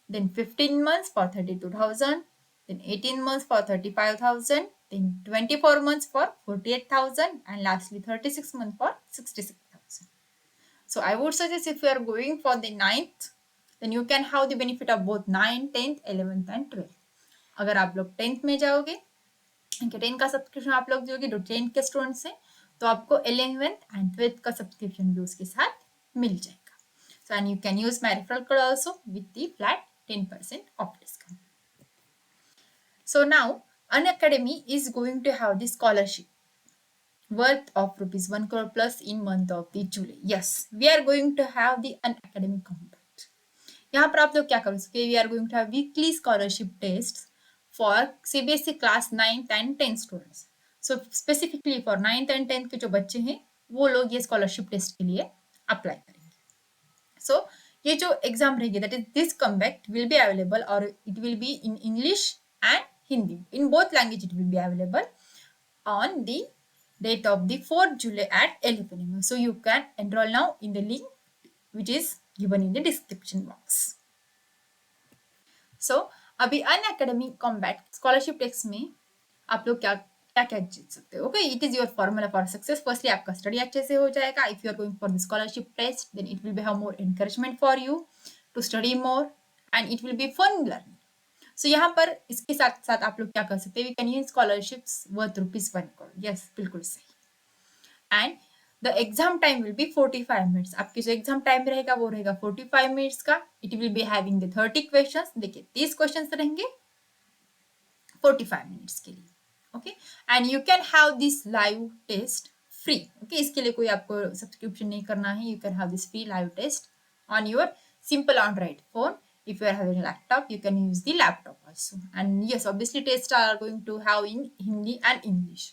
A: then 15 months for 32,000, then 18 months for 35,000, then 24 months for 48,000, and lastly 36 months for 66,000. So I would suggest if you are going for the 9th, then you can have the benefit of both 9, 10th, 11th and 12th। अगर आप लोग 10th में जाओगे, 10 का subscription आप लोग जोगे जो 10 के स्टूडेंट्स हैं तो आपको 11th and 12th का सब्सक्रिप्शन भी उसके साथ मिल जाएगा। So and you can use my referral code also with the flat 10% off discount। So now Unacademy is going to have the scholarship worth of rupees 1 crore plus in month of the July. Yes, we are going to have the Unacademy Compact. यहाँ पर आप लोग क्या कर सकते हैं? We are going to have weekly scholarship tests for CBSE class 9th and 10th students. So specifically for 9th and 10th के जो बच्चे हैं वो लोग ये स्कॉलरशिप टेस्ट के लिए अप्लाई करेंगे. So ये जो एग्जाम रहेगी that is this comeback will be available or it will be in English and Hindi. In both language it will be available on the date of the 4th July at 11 am. So you can enroll now in the link which is given in the description box. So अभी Unacademy combat scholarship test में आप लोग क्या क्या क्या जीत सकते हो. Okay, it is your formula for success. Firstly आपका स्टडी अच्छे से हो जाएगा. If you are going for the scholarship test then it will be have more encouragement for you to study more and it will be fun learning. So यहाँ पर इसके साथ साथ आप लोग क्या कर सकते हैं? We can use scholarships worth rupees 1 crore. Yes, बिल्कुल सही. And the exam time will be 45 minutes. आपकी जो एग्जाम टाइम रहेगा वो रहेगा 45 मिनट्स का. It will be having the 30 questions. देखिए 30 क्वेश्चंस रहेंगे 45 मिनट्स के लिए. Okay, and you can have this live test free. Okay, इसके लिए कोई आपको सब्सक्रिप्शन नहीं करना है. You can have this free live test on your simple android phone. If you are having a laptop, you can use the laptop also. And yes, obviously tests are going to have in Hindi and English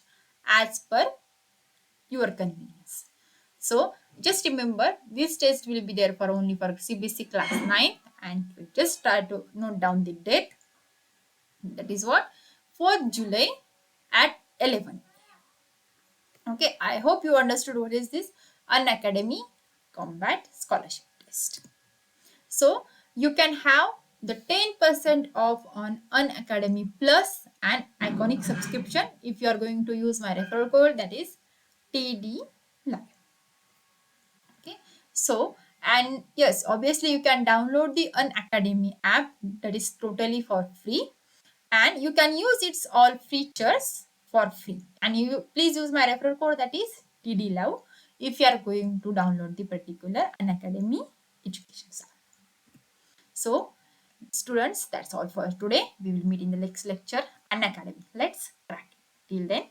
A: as per your convenience. So just remember this test will be there for only for CBSE class 9 and just try to note down the date. That is what 4th July at 11. Okay, I hope you understood what is this Unacademy Combat Scholarship Test. So you can have the 10% off on Unacademy Plus and Iconic subscription if you are going to use my referral code, that is TD Live. Okay, so and yes, obviously you can download the Unacademy app that is totally for free and you can use its all features for free. And you please use my referral code, that is TD Love, if you are going to download the particular Unacademy education app. So students, that's all for today. We will meet in the next lecture. Unacademy. Let's crack it. Till then,